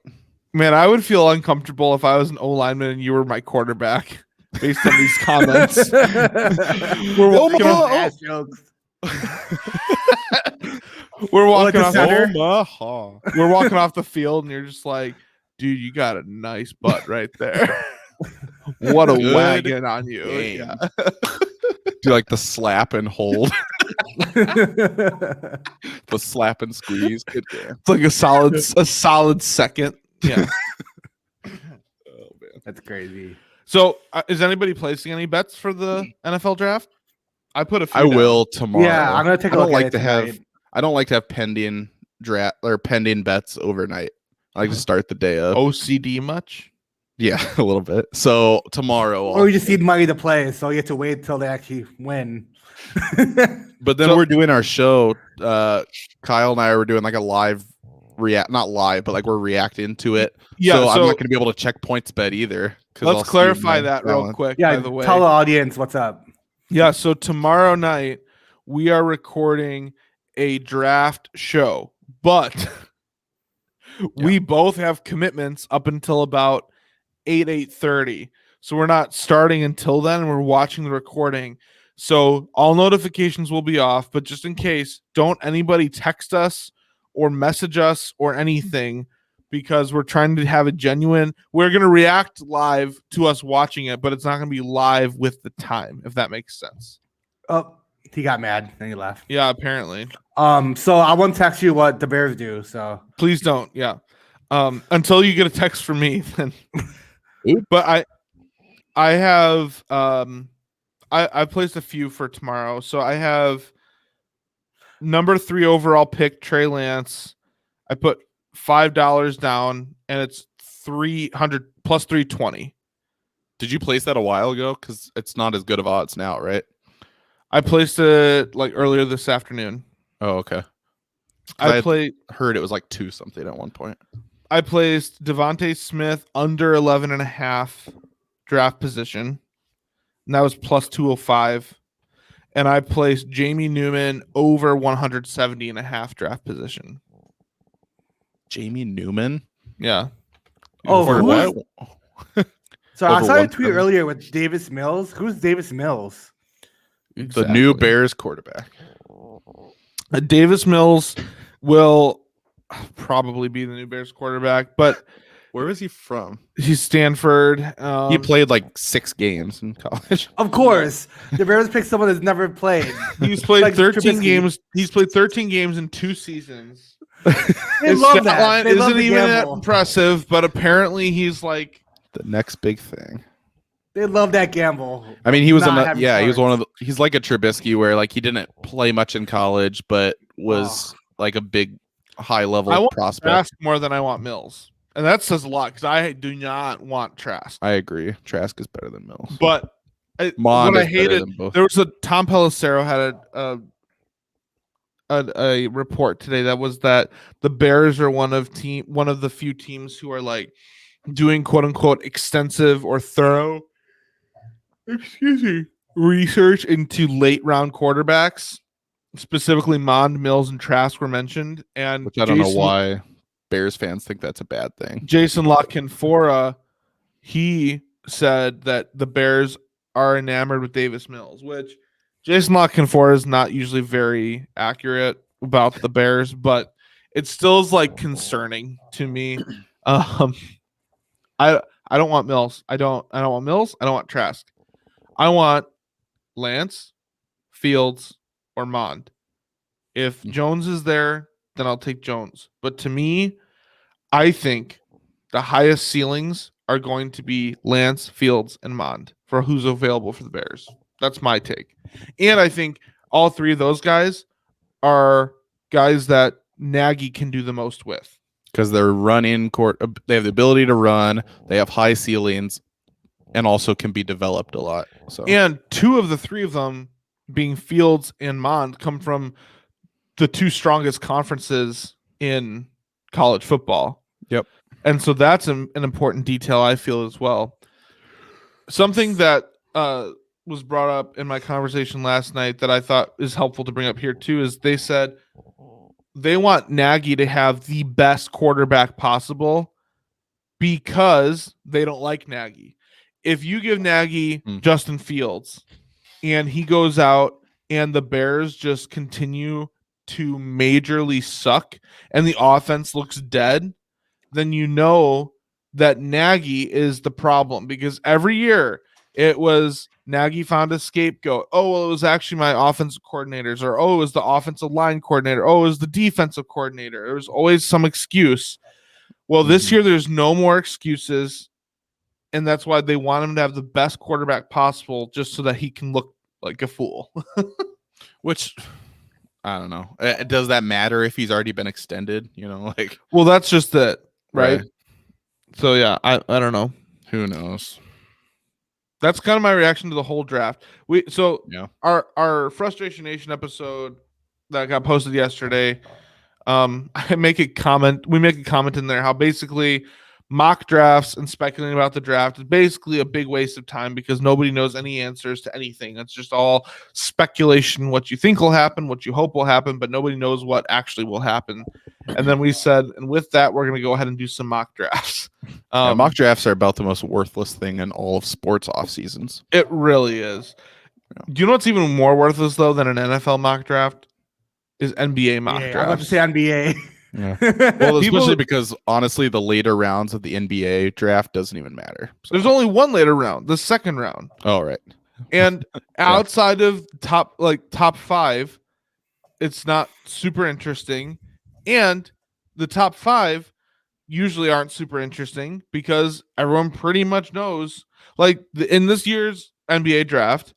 Man, I would feel uncomfortable if I was an O lineman and you were my quarterback based on these comments. We're walking off, Ass jokes. we're walking the off center? Omaha. we're walking off the field and you're just like, dude, you got a nice butt right there. What a Good wagon on you. game. Yeah. Do like the slap and hold, the slap and squeeze. Good game. It's like a solid second. Yeah. Oh man. That's crazy. So is anybody placing any bets for the NFL draft? I put a few. I down. will tomorrow. Yeah, I'm gonna take a I don't look like at to it have. tonight. I don't like to have pending draft or pending bets overnight. I like to start the day of. OCD much? Yeah, a little bit. So tomorrow, Or you just need money to play, so you have to wait till they actually win. but then So- we're doing our show. Kyle and I were doing like a live not live, but like we're reacting to it. Yeah. so I'm So, not going to be able to check PointsBet either. 'cause I'll let's see clarify my that real balance. quick. Yeah, by the way. tell the audience what's up. Yeah, so tomorrow night we are recording a draft show, but we both have commitments up until about 8:30. So we're not starting until then, and we're watching the recording. So all notifications will be off, but just in case, don't anybody text us or message us or anything, because we're trying to have a genuine. We're going to react live to us watching it, but it's not going to be live with the time, if that makes sense. Oh, he got mad and he left. Yeah, apparently. So I won't text you what the Bears do. So Please don't. Yeah. Until you get a text from me, then. But I have I placed a few for tomorrow. So I have number 3 overall pick Trey Lance. I put $5 down, and it's 300 plus 320. Did you place that a while ago? Because it's not as good of odds now, right? I placed it like earlier this afternoon. Oh, okay. I I heard it was like 2 something at one point. I placed Devontae Smith under 11.5 draft position. And that was plus 205. And I placed Jamie Newman over 170.5 draft position. Jamie Newman. Yeah. Oh, For who's- what? So I Over saw a 170. tweet earlier with Davis Mills. Who's Davis Mills? The new Bears quarterback. Davis Mills will probably be the new Bears quarterback, but Where is he from? He's Stanford. He played like 6 games in college. Of course, the Bears picked someone that's never played. He's played Like 13 Trubisky. games. He's played 13 games in 2 seasons. They His love stat that. line They love isn't the even that gamble. impressive, but apparently he's like The next big thing. They love that gamble. I mean, he was Not on having he was one starts. of he's like a Trubisky where like he didn't play much in college, but was like a big high I level want prospect. Trask more than I want Mills, and that says a lot because I do not want Trask. I agree. Trask is better than Mills. But Mond what I is better hated, than both. there was a Tom Pelissero had a report today that was that the Bears are one of the few teams who are like doing quote unquote extensive or thorough research into late round quarterbacks. Specifically, Mond, Mills, and Trask were mentioned, and Which I don't know why Bears fans think that's a bad thing. Jason La Canfora, he said that the Bears are enamored with Davis Mills, which Jason La Canfora is not usually very accurate about the Bears, but it still is like concerning to me. I don't want Mills. I don't want Mills. I don't want Trask. I want Lance, Fields, or Mond. If Jones is there, then I'll take Jones. But to me, I think the highest ceilings are going to be Lance, Fields, and Mond for who's available for the Bears. That's my take. And I think all 3 of those guys are guys that Nagy can do the most with. Because they're running court, they have the ability to run, they have high ceilings, and also can be developed a lot. So And 2 of the 3 of them, being Fields and Mond, come from the 2 strongest conferences in college football. Yep. And so that's an important detail, I feel, as well. Something that was brought up in my conversation last night that I thought is helpful to bring up here too is they said they want Nagy to have the best quarterback possible because they don't like Nagy. If you give Nagy Justin Fields and he goes out and the Bears just continue to majorly suck and the offense looks dead, then you know that Nagy is the problem, because every year it was Nagy found a scapegoat. Oh, well, it was actually my offensive coordinators, or oh, it was the offensive line coordinator. Oh, it was the defensive coordinator. There was always some excuse. Well, this year there's no more excuses, and that's why they want him to have the best quarterback possible just so that he can look like a fool. which I don't know. Does that matter if he's already been extended? You know, like, well, that's just it, right? So yeah, I don't know. Who knows? That's kind of my reaction to the whole draft. Yeah. Our Frustration Nation episode that got posted yesterday, we make a comment in there how basically mock drafts and speculating about the draft is basically a big waste of time because nobody knows any answers to anything. It's just all speculation, what you think will happen, what you hope will happen, but nobody knows what actually will happen. And then we said, and with that, we're going to go ahead and do some mock drafts. Mock drafts are about the most worthless thing in all of sports off seasons. It really is. Yeah. Do you know what's even more worthless, though, than an NFL mock draft? Is NBA mock drafts. I'm about to say NBA. Yeah. Well, especially because honestly, the later rounds of the NBA draft doesn't even matter. So. There's only one later round, the second round. Oh, right. And outside of top 5, it's not super interesting. And the top 5 usually aren't super interesting because everyone pretty much knows. Like in this year's NBA draft,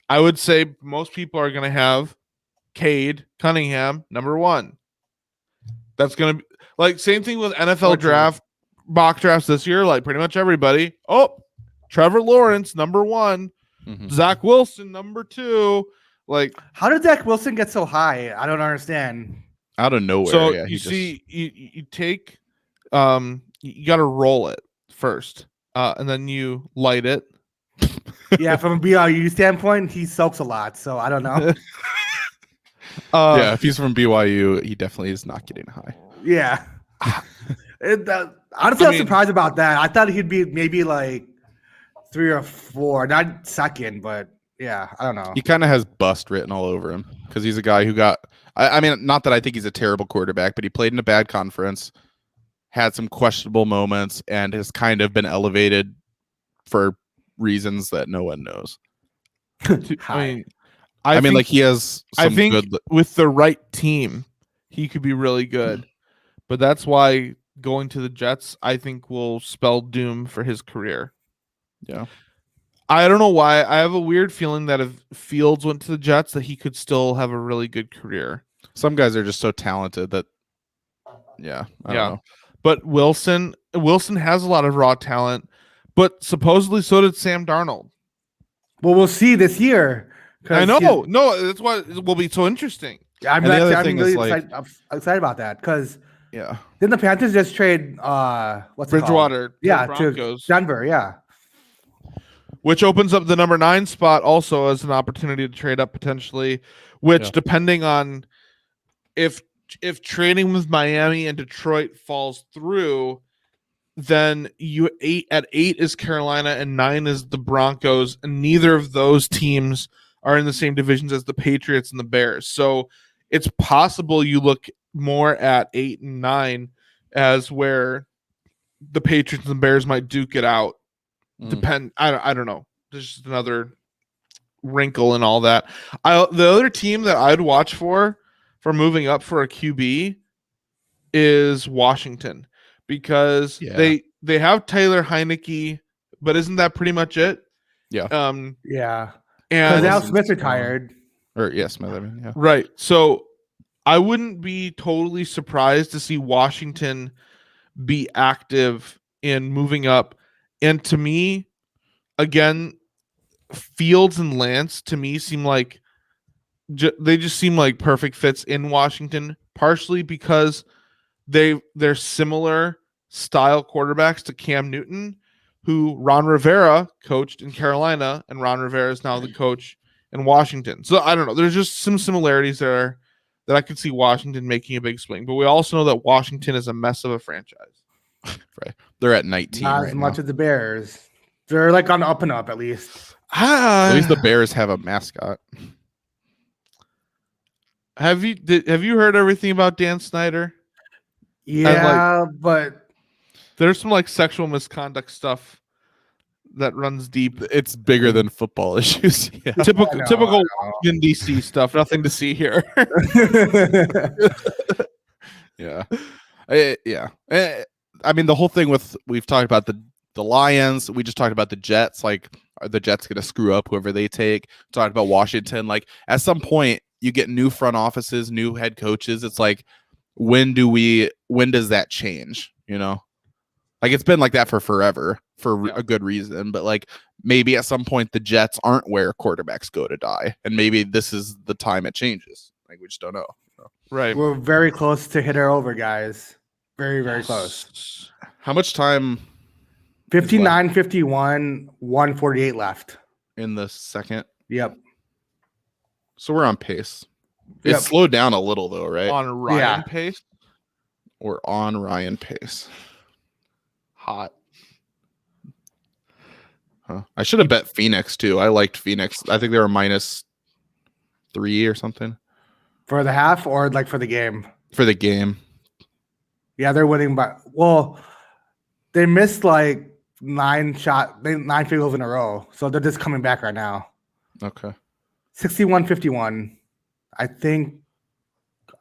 I would say most people are going to have Cade Cunningham number 1. That's going to be like same thing with NFL draft mock drafts this year. Like pretty much everybody. Oh, Trevor Lawrence number 1, Zach Wilson number 2. Like, how did Zach Wilson get so high? I don't understand. Out of nowhere. So yeah, you take you got to roll it first, and then you light it. Yeah, from a BYU standpoint, he soaks a lot. So I don't know. Yeah, if he's from BYU, he definitely is not getting high. Yeah. Honestly, I'm surprised about that. I thought he'd be maybe like 3 or 4, not second, but yeah, I don't know. He kind of has bust written all over him because he's a guy who got. I mean, not that I think he's a terrible quarterback, but he played in a bad conference, had some questionable moments and has kind of been elevated for reasons that no one knows. I mean, like he has some good. With the right team, he could be really good. But that's why going to the Jets, I think, will spell doom for his career. Yeah. I don't know why. I have a weird feeling that if Fields went to the Jets, that he could still have a really good career. Some guys are just so talented that, I don't know. But Wilson has a lot of raw talent, but supposedly so did Sam Darnold. Well, we'll see this year. I know. No, that's why it will be so interesting. I'm really excited about that because didn't the Panthers just trade Bridgewater? To Denver, which opens up the number 9 spot also as an opportunity to trade up potentially. Which, depending on if trading with Miami and Detroit falls through, then at 8 is Carolina and 9 is the Broncos, and neither of those teams are in the same divisions as the Patriots and the Bears. So it's possible you look more at 8 and 9 as where the Patriots and the Bears might duke it out. I don't know. There's just another wrinkle in all that. The other team that I'd watch for moving up for a QB is Washington, because they have Taylor Heineke, but isn't that pretty much it? Yeah. And now Smith retired. Smith. Right. So I wouldn't be totally surprised to see Washington be active in moving up. And to me, again, Fields and Lance to me seem like they just seem like perfect fits in Washington, partially because they're similar style quarterbacks to Cam Newton, who Ron Rivera coached in Carolina, and Ron Rivera is now the coach in Washington. So I don't know. There's just some similarities there that I could see Washington making a big swing. But we also know that Washington is a mess of a franchise. Right. They're at 19. Not as much as the Bears. They're like on the up and up at least. At least the Bears have a mascot. Have you heard everything about Dan Snyder? Yeah, but there's some like sexual misconduct stuff that runs deep. It's bigger than football issues. Typical Washington DC stuff. Nothing to see here. I mean, the whole thing we've talked about the Lions. We just talked about the Jets. Like, are the Jets going to screw up whoever they take? Talked about Washington. Like, at some point, you get new front offices, new head coaches. It's like, when does that change? You know, like, it's been like that for forever for a good reason. But like, maybe at some point the Jets aren't where quarterbacks go to die, and maybe this is the time it changes. Like, we just don't know. Right. We're very close to hit our over, guys. Very, very close. How much time? 59-51, 148 left. In the second? Yep. So we're on pace. It slowed down a little, though, right? On Ryan pace? Or on Ryan pace. Hot. Huh. I should have bet Phoenix, too. I liked Phoenix. I think they were -3 or something. For the half or like for the game? For the game. Yeah, they're winning by they missed like 9 field goals in a row. So they're just coming back right now. Okay. 61-51. I think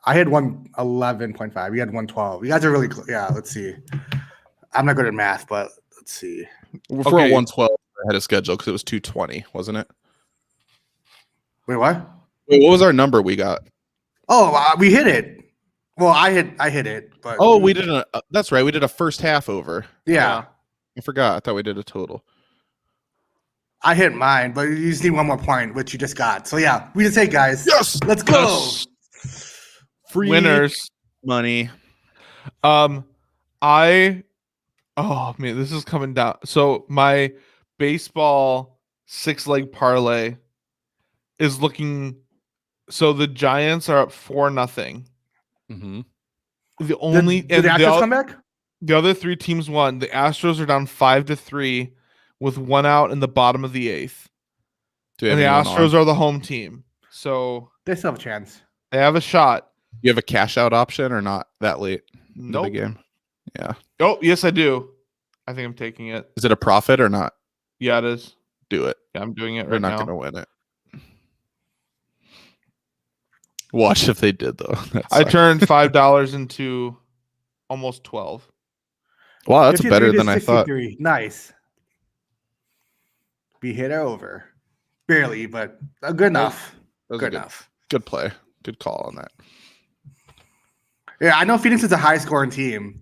I had 111.5. You had 112. You guys are really close. Yeah, let's see. I'm not good at math, but let's see. We're at 112 ahead of schedule because it was 220, wasn't it? Wait, what? Wait, what was our number we got? Oh, we hit it. Well, I hit it, but we did that's right. We did a first half over. Yeah. I forgot. I thought we did a total. I hit mine, but you just need one more point, which you just got. So yeah, we just say, guys, yes, let's go. Yes. Free winners money. Oh man, this is coming down. So my baseball 6-leg parlay is looking. So the Giants are up 4-0. Mm-hmm. Did the Astros come back? The other 3 teams won. The Astros are down 5-3 with 1 out in the bottom of the 8th. And the Astros are the home team. So they still have a chance. They have a shot. You have a cash out option or not that late into the game? Yeah. Oh, yes, I do. I think I'm taking it. Is it a profit or not? Yeah, it is. Do it. Yeah, I'm doing it They're right not now. going to win it. Watch if they did though. I turned $5 into almost 12. Wow, that's 53 better to than I thought. 63. Nice. We hit it over. Barely, but good enough. That was Good a enough. good play. Good call on that. Yeah, I know Phoenix is a high scoring team.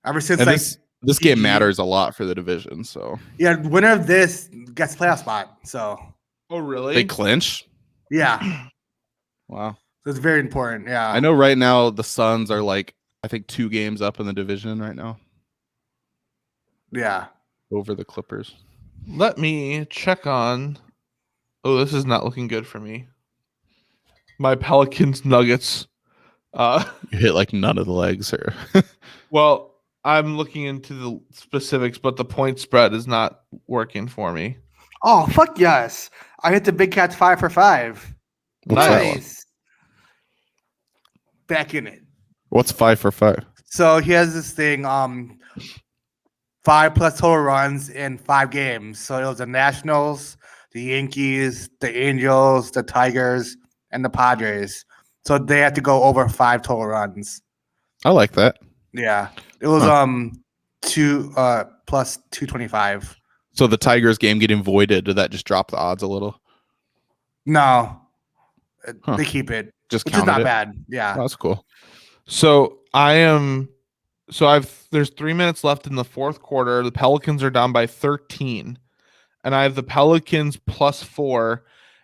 Ever since And like this game PG. matters a lot for the division. So Yeah, winner of this gets playoff spot. So Oh, really? they clinch. yeah. Wow. So it's very important. Yeah. I know right now the Suns are like I think 2 games up in the division right now Yeah. over the Clippers. Let me check on. Oh, this is not looking good for me. My Pelicans Nuggets. You hit like none of the legs or Well, I'm looking into the specifics, but the point spread is not working for me. Oh, fuck yes. I hit the Big Cats 5 for 5. what's that one? Back in it. What's 5 for 5? So he has this thing, 5 plus total runs in 5 games. So it was the Nationals, the Yankees, the Angels, the Tigers, and the Padres. So they had to go over 5 total runs. I like that. Yeah. It was 2 plus 225. So the Tigers game getting voided, did that just drop the odds a little? No. They keep it. Just which is counted not it? bad. Yeah. Oh, that's cool. So there's 3 minutes left in the fourth quarter. The Pelicans are down by 13. And I have the Pelicans +4.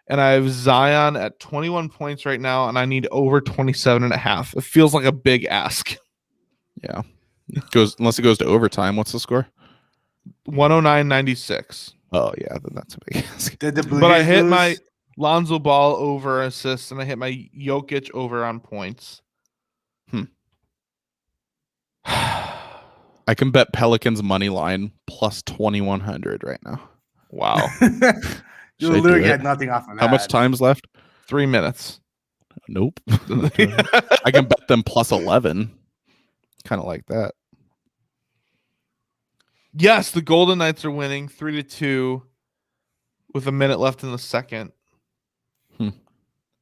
And I have Zion at 21 points right now, and I need over 27.5. It feels like a big ask. Yeah. Unless it goes to overtime. What's the score? 109.96. Oh yeah, then that's a big ask. Did the Blue But I Jays hit lose? my Lonzo Ball over assists, and I hit my Jokic over on points. I can bet Pelicans money line plus 2,100 right now. Wow. You Should I do literally it? had nothing off of that. How much time's left? 3 minutes. Nope. I can bet them plus 11. Kind of like that. Yes, the Golden Knights are winning 3-2 with a minute left in the second. Oh,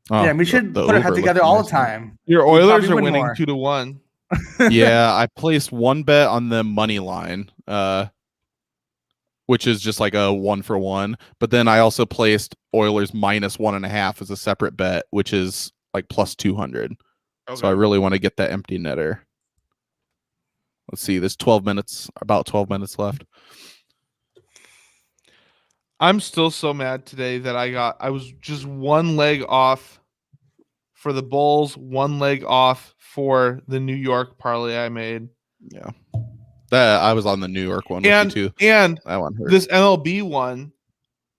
Yeah, we should the put our head over together looks all nice the time. Your We'd Oilers probably are win winning more. 2-1. Yeah, I placed one bet on the money line, which is just like a 1-for-1. But then I also placed Oilers minus 1.5 as a separate bet, which is like plus 200. So I really want to get that empty netter. Let's see. There's about 12 minutes left. I'm still so mad today that I was just one leg off for the Bulls, one leg off for the New York parlay I made. Yeah. I was on the New York one with you too. And That one hurt. this MLB one,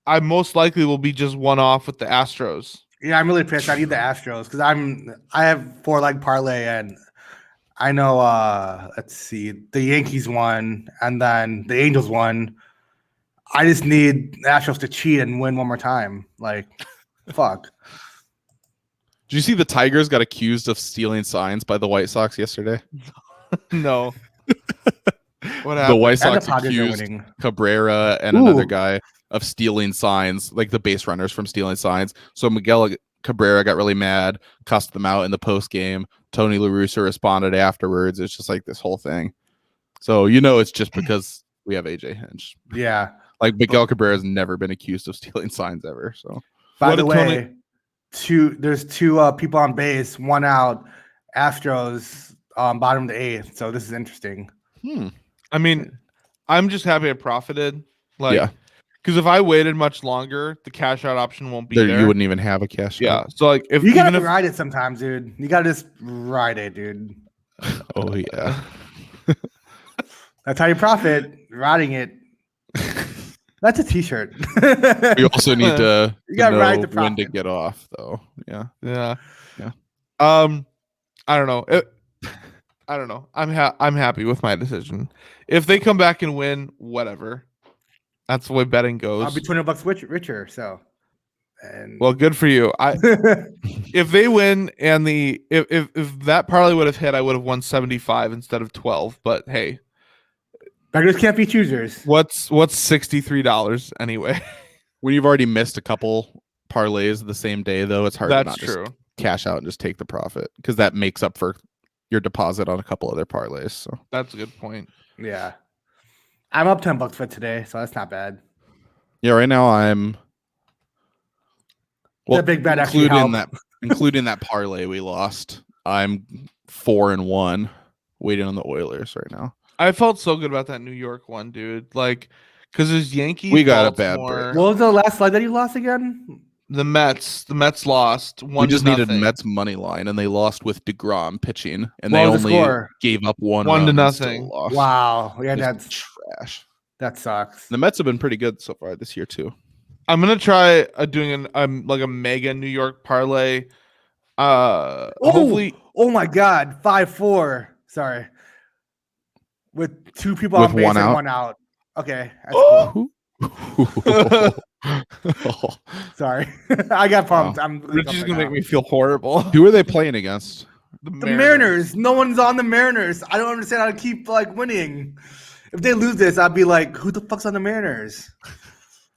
I most likely will be just one off with the Astros. Yeah, I'm really pissed. I need the Astros because I have 4-leg parlay and I know let's see, the Yankees won and then the Angels won. I just need the Astros to cheat and win one more time. Like, fuck. Did you see the Tigers got accused of stealing signs by the White Sox yesterday? No. What happened? The White And the Sox Padres are accused winning. Cabrera and another guy of stealing signs, like the base runners from stealing signs. So Miguel Cabrera got really mad, cussed them out in the post game. Tony La Russa responded afterwards. It's just like this whole thing. So it's just because we have AJ Hinch. Yeah. Like Miguel Cabrera has never been accused of stealing signs ever. So By the way, there's 2 people on base, 1 out. Astros bottom of the 8th. So this is interesting. I mean, I'm just happy I profited. Yeah. Because if I waited much longer, the cash out option won't be there. You wouldn't even have a cash out. So like if You gotta ride it sometimes, dude. You gotta just ride it, dude. Oh yeah. That's how you profit, riding it. That's a t-shirt. We also need to gotta ride know the when to profit. get off, though. Yeah. Yeah. Yeah. I don't know. I don't know. I'm happy with my decision. If they come back and win, whatever. That's the way betting goes. I'll be $20 richer. So And Well, good for you. If they win and if that parlay would have hit, I would have won 75 instead of 12. But hey, beggars can't be choosers. what's $63 anyway? When you've already missed a couple parlays the same day, though, it's hard to That's not true. just cash out and just take the profit because that makes up for your deposit on a couple other parlays. So That's a good point. Yeah. I'm up $10 for today, so that's not bad. yeah, right now I'm The big bet actually including that parlay we lost. I'm 4-1, waiting on the Oilers right now. I felt so good about that New York one, dude. Like, because there's Yankees. We got a bad Baltimore, break. What was the last slide that you lost again? The Mets lost. We just needed nothing. Mets money line, and they lost with DeGrom pitching, and What they was the only score? gave up 1 1 to run and nothing. still lost. Wow. Yeah, Just that's trash. that sucks. The Mets have been pretty good so far this year too. I'm gonna try doing like a mega New York parlay. Hopefully, Oh my God, 5-4. Sorry, with 2 people With on base one and out? 1 out. Okay, that's cool. Sorry, I got pumped. I'm Richie's gonna make me feel horrible. Who are they playing against? The Mariners. No one's on the Mariners. I don't understand how to keep like winning. If they lose this, I'd be like, who the fuck's on the Mariners?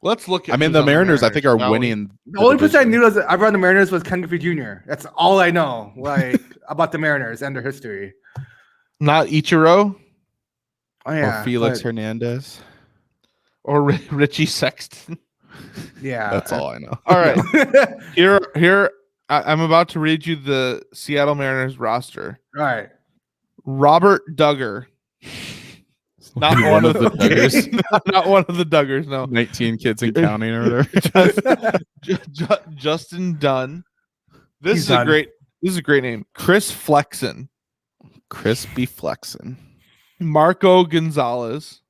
Let's look at. I mean, who's the on Mariners, I think, are shall we? winning. The only person I knew was I've run the Mariners was Ken Griffey Jr. That's all I know, like about the Mariners and their history. Not Ichiro Oh yeah, or Felix but- Hernandez. or Richie Sexton. Yeah, That's all I know. All right, here. I'm about to read you the Seattle Mariners roster. All right. Robert Duggar. Not one of the Duggars. Not one of the Duggars. No. 19 kids and counting or whatever. Justin Dunn. This He's is done. a great name. Chris Flexen. Crispy Flexen. Marco Gonzalez.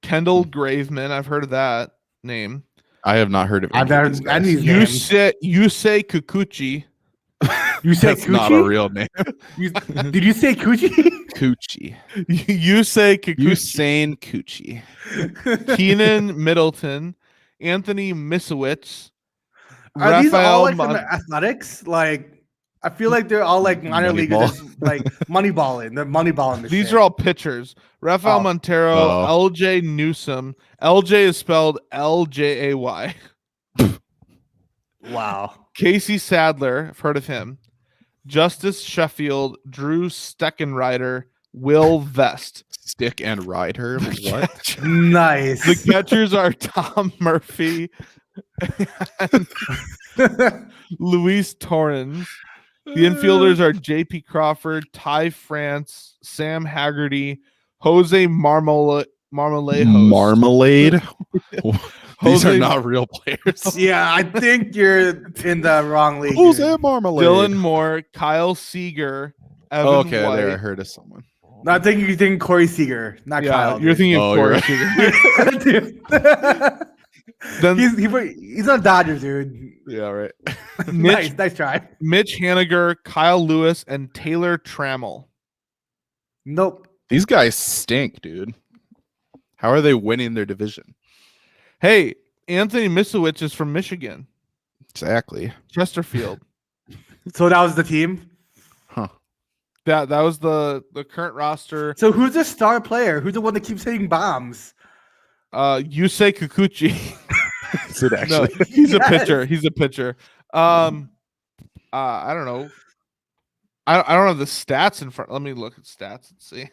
Kendall Graveman. I've heard of that name. I have not heard of I've any of never- these guys. any- Yusei Kikuchi. You say That's not a Coochie? real name. Did you say Coochie? Coochie. Yusei Kikuchi. Usain Coochie. Keenan Middleton. Anthony Misowicz. Are these all like Mon- from athletics? Like, I feel like they're all like minor league, Moneyball. just, like money balling. They're money balling. These are all pitchers. Rafael Oh. Montero, Oh. LJ Newsom. LJ is spelled LJAY. wow. Casey Sadler, I've heard of him. Justice Sheffield, Drew Steckenrider, Will Vest. Stick and Rider. What? Nice. The catchers are Tom Murphy and Luis Torrens. The infielders are JP Crawford, Ty France, Sam Haggerty, Jose Marmalejos. Marmalade. These are Jose- not real players. Yeah, I think you're in the wrong league. Who's dude. that Marmalade? Dylan Moore, Kyle Seager, Evan Oh, okay, White. there I heard of someone. No, I think you're thinking Corey Seager, not Yeah, Kyle. you're thinking Oh, of you're Corey right. Seager. Dude. Then he's on Dodgers, dude. Yeah, right. Nice try. Mitch Haniger, Kyle Lewis, and Taylor Trammell. Nope. These guys stink, dude. How are they winning their division? Hey, Anthony Misowicz is from Michigan, Exactly. Chesterfield. So that was the team. Huh. That was the current roster. So who's the star player? Who's the one that keeps hitting bombs? Yusei Kikuchi. Is it No, actually? he's a Yes. pitcher. He's a pitcher. I don't know. I don't have the stats in front. Let me look at stats and see.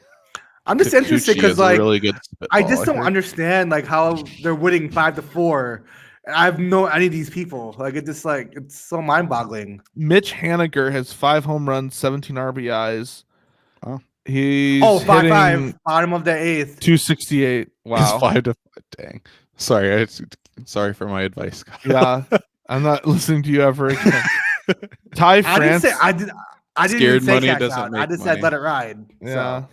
I'm just interested Kikuchi because is a like really good I spitball, just don't heard. understand like how they're winning 5-4. I have no any of these people. Like it's so mind boggling. Mitch Haniger has 5 home runs, 17 RBIs. Oh. He's Oh, hitting 5-5, bottom of the 8th. 268. It's Wow. 5-5. Dang. Sorry. Sorry for my advice. Yeah. I'm not listening to you ever again. Ty I didn't France. say I didn't Scared even say money cash doesn't out. I make just money. said let it ride. Yeah.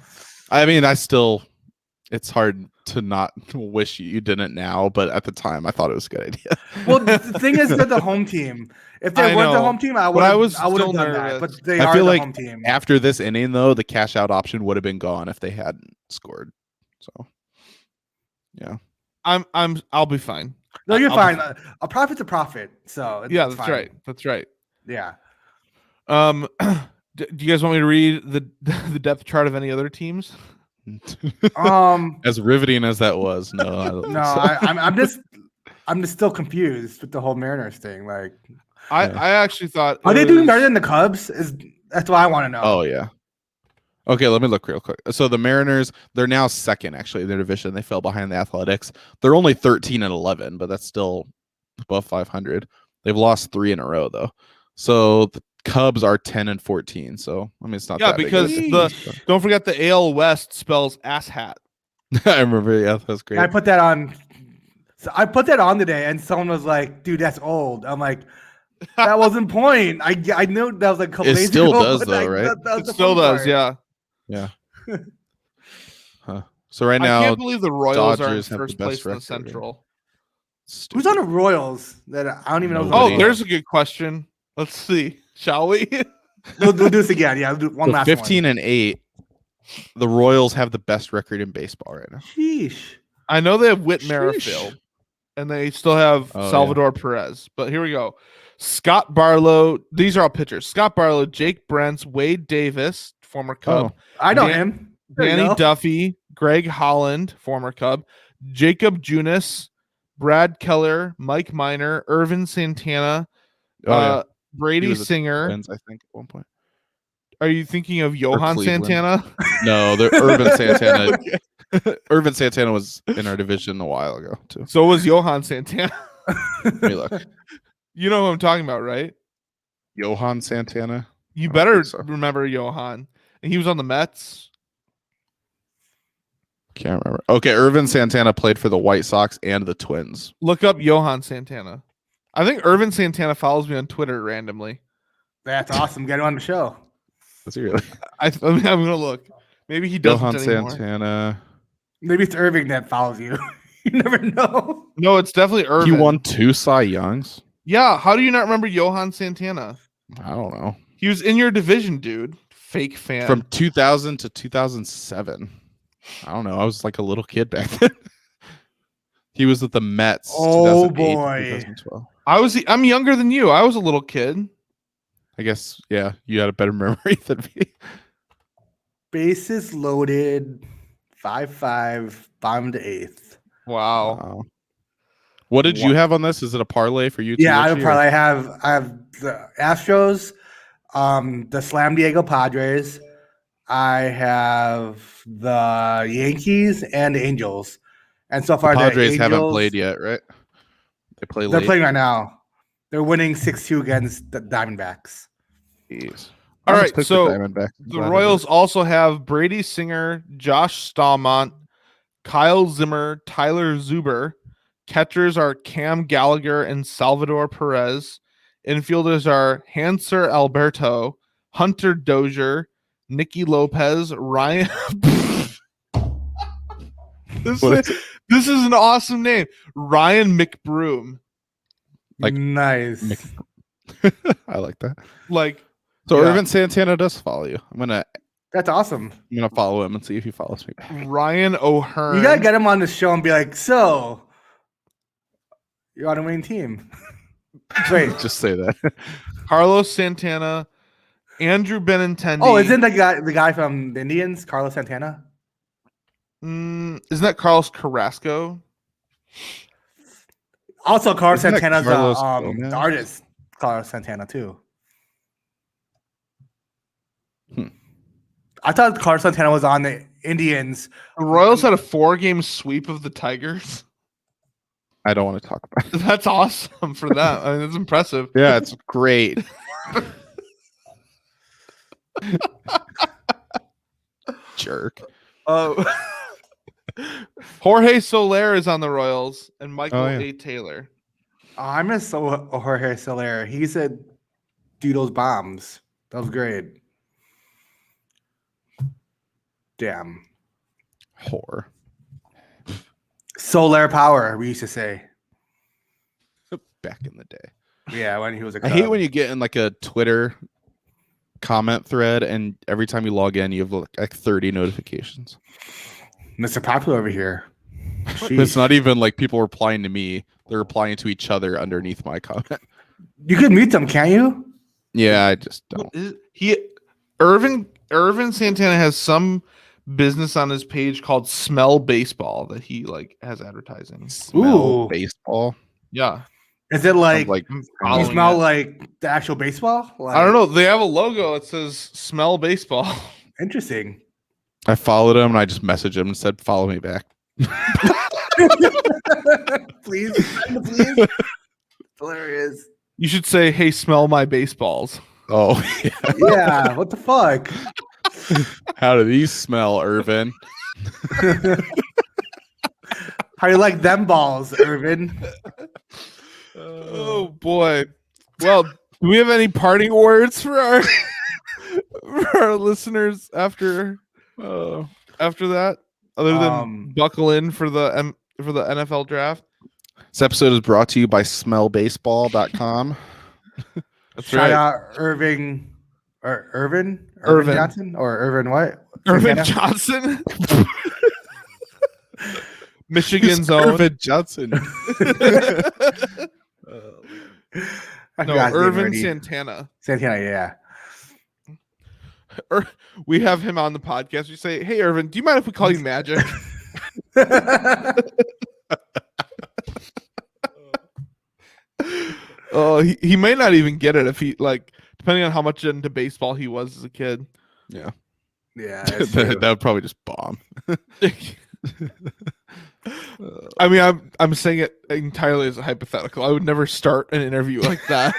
I mean, it's hard to not wish you didn't now, but at the time I thought it was a good idea. Well, the thing is, they're the home team. If I they weren't the know, home team, I but would I have was done still that. nervous. But they I are feel the like home team. After this inning, though, the cash out option would have been gone if they hadn't scored. So, yeah. I'll be fine. No, you're I'll fine. be- A profit's a profit. So Yeah, it's that's fine. right. That's right. Yeah. Do you guys want me to read the depth chart of any other teams? As riveting as that was, no, I don't No, think so. I'm just still confused with the whole Mariners thing. Like, I actually thought are they doing better than the Cubs? That's what I want to know. Oh yeah. Okay, let me look real quick. So the Mariners, they're now second actually in their division. They fell behind the Athletics. They're only 13-11, but that's still above 500. They've lost 3 in a row though. So the Cubs are 10-14. So I mean, it's not that because big of a the don't forget the AL West spells asshat. I remember. Yeah, that's great. I put that on. So I put that on today, and someone was like, "Dude, that's old." I'm like, "That wasn't point." I knew that was like a couple It days still ago. does, but though, right? That was It the still fun does, part. yeah. Yeah. Huh. So right now, I can't believe the Royals are in Dodgers have the first best place in the record. Central. Who's on the Royals? That I don't even know. Nobody. Oh, who's there's a good question. Let's see. Shall we? we'll do this again. Yeah, we'll do one So last 15-8. The Royals have the best record in baseball right now. one. Sheesh. I know they have Whit Sheesh. Merrifield, and they still have Oh, Salvador Perez. But here we go. Scott Barlow. These are all pitchers. Scott Barlow, Jake Brents, Wade Davis, former Cub, I know Dan- him. There you Danny go. Duffy, Greg Holland, former Cub, Jacob Junis, Brad Keller, Mike Miner, Irvin Santana, Oh, yeah. He Brady was at Singer. Twins, I think, at one point. Are you thinking of Johan Cleveland. Santana? No, the Irvin Santana. Okay. Irvin Santana was in our division a while ago too. So was Johan Santana. Let me look. You know who I'm talking about, right? Johan Santana. You I don't better think so. remember Johan. And he was on the Mets. Can't remember. Okay, Irvin Santana played for the White Sox and the Twins. Look up Johan Santana. I think Irvin Santana follows me on Twitter randomly. That's awesome. Get him on the show. Was he really? I'm gonna look. Maybe he doesn't Johan anymore. Santana. Maybe it's Irving that follows you. You never know. No, it's definitely Irvin. He won 2 Cy Youngs. Yeah, how do you not remember Johan Santana? I don't know. He was in your division, dude. Fake fan. From 2000 to 2007. I don't know. I was like a little kid back then. He was with the Mets. Oh, 2008 to boy. 2012. I'm younger than you. I was a little kid. I guess, yeah, you had a better memory than me. Bases loaded, 5-5, bottom to 8th. Wow. Wow. What did you have on this? Is it a parlay for you? Yeah, Richie, I have the Astros, the Slam Diego Padres. I have the Yankees and the Angels. And so far, Padres the haven't Angels, played yet, right? They play They're late. playing right now. They're winning 6-2 against the Diamondbacks. Jeez. All I right, almost picked so Diamondbacks. I'm The glad I Royals did. also have Brady Singer, Josh Stallmont, Kyle Zimmer, Tyler Zuber. Catchers are Cam Gallagher and Salvador Perez. Infielders are Hanser Alberto, Hunter Dozier, Nicky Lopez, Ryan. What This is an awesome name. Ryan McBroom. Like nice. I like that. Like, So Yeah. Irvin Santana does follow you. I'm gonna That's awesome. follow him and see if he follows me back. Ryan O'Hearn. You gotta get him on the show and be like, so you're on a winning team. Wait. Just say that. Carlos Santana, Andrew Benintendi. Oh, isn't the guy from the Indians, Carlos Santana? Isn't that Carlos Carrasco? Also, Carlos Isn't that Santana's Carlos the Gomez? artist. Carlos Santana too. I thought Carlos Santana was on the Indians. The Royals had a 4-game sweep of the Tigers. I don't want to talk about it. That's awesome for them. I mean, that's impressive. Yeah, it's great. Jerk. Jorge Soler is on the Royals and Michael Oh, yeah. A. Taylor. Oh, I miss Jorge Soler. He said, "Doodles bombs." That was great. Damn. Whore. Solar power, we used to say. Back in the day. Yeah, when he was a I hate Cub. when you get in like a Twitter comment thread and every time you log in you have like 30 notifications. Mr. Popular over here. It's not even like people replying to me. They're replying to each other underneath my comment. You can mute them, can't you? Yeah, I just don't. Irvin Santana has some business on his page called Smell Baseball that he like has advertising. Smell Ooh. baseball. Yeah. Is it like, Sounds like you following smell it. like the actual baseball? Like, I don't know. They have a logo that says Smell Baseball. Interesting. I followed him and I just messaged him and said, "Follow me back." Please, please. Hilarious. You should say, "Hey, smell my baseballs." Oh, yeah. Yeah, what the fuck? How do these smell, Irvin? How you like them balls, Irvin? Oh boy. Well, do we have any parting words for our listeners after that, other than buckle in for the NFL draft? This episode is brought to you by smellbaseball.com. That's Shout right. out Irvin Johnson or Irvin what? Irvin Santana? Johnson. Michigan's own Irvin Johnson. I No, forgot his name Irvin already. Santana. Santana, yeah. We have him on the podcast. We say, "Hey, Irvin, do you mind if we call you Magic?" Oh, he may not even get it if he depending on how much into baseball he was as a kid. Yeah. Yeah, that would probably just bomb. I mean, I'm saying it entirely as a hypothetical. I would never start an interview like that.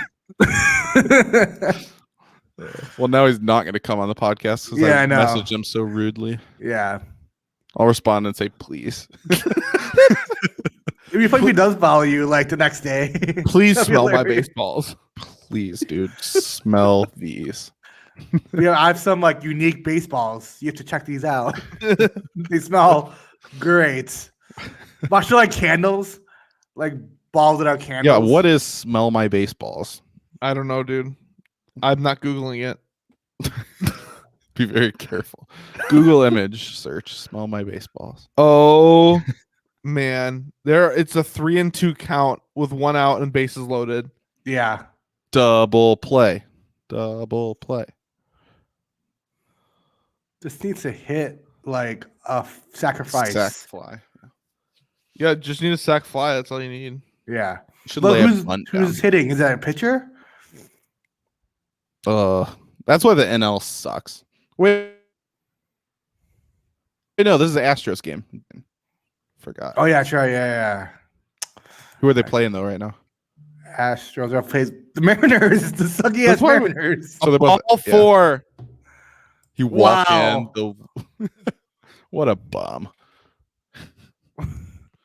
Well, now he's not going to come on the podcast because Yeah, I I know. messaged him so rudely. Yeah. I'll respond and say, "Please." It'd be funny if he does follow you like the next day. Please That'd be smell my hilarious. baseballs. Please, dude, smell these. Yeah, I have some like unique baseballs. You have to check these out. They smell great. Watch like candles, like balls that are candles. Yeah, what is smell my baseballs? I don't know, dude. I'm not Googling it. Be very careful. Google image search, smell my baseballs. Oh man. It's a 3-2 count with 1 out and bases loaded. Yeah. Double play. Double play. This needs to hit like a sacrifice. Sack fly. Yeah, just need a sack fly. That's all you need. Yeah. Should Look, lay a bunt down. who's hitting? Is that a pitcher? That's why the NL sucks. Wait, no, this is the Astros game. Forgot. Oh yeah, sure. Yeah. Who are they playing though right now? Astros are plays the Mariners, the sucky ass That's why Mariners. So they're both, All four. He walked Wow. in. What a bum.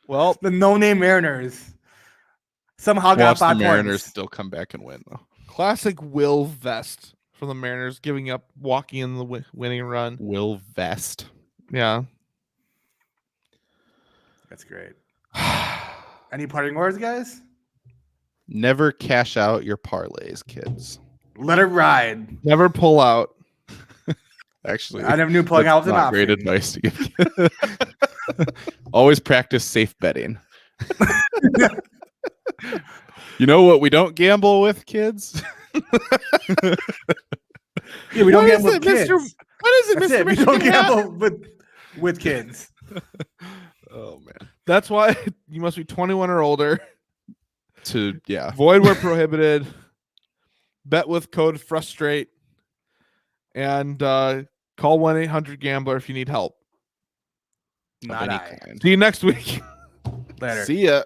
Well, The no-name Mariners somehow got Watch the 5 Mariners points. still come back and win though. classic Will Vest from the Mariners, giving up, walking in the winning run. Will Vest. Yeah. That's great. Any parting words, guys? Never cash out your parlays, kids. Let it ride. Never pull out. Actually, I never knew pulling out was an not great option. advice to give. Always practice safe betting. You know what we don't gamble with, kids? Yeah, we don't What is gamble with it, kids. Mr. What is it, That's Mr. it. We don't Michigan Hat? gamble with kids. Oh man. That's why you must be 21 or older. Yeah. Void where prohibited. Bet with code frustrate. And call 1-800-GAMBLER if you need help. Not any I. kind. See you next week. Later. See ya.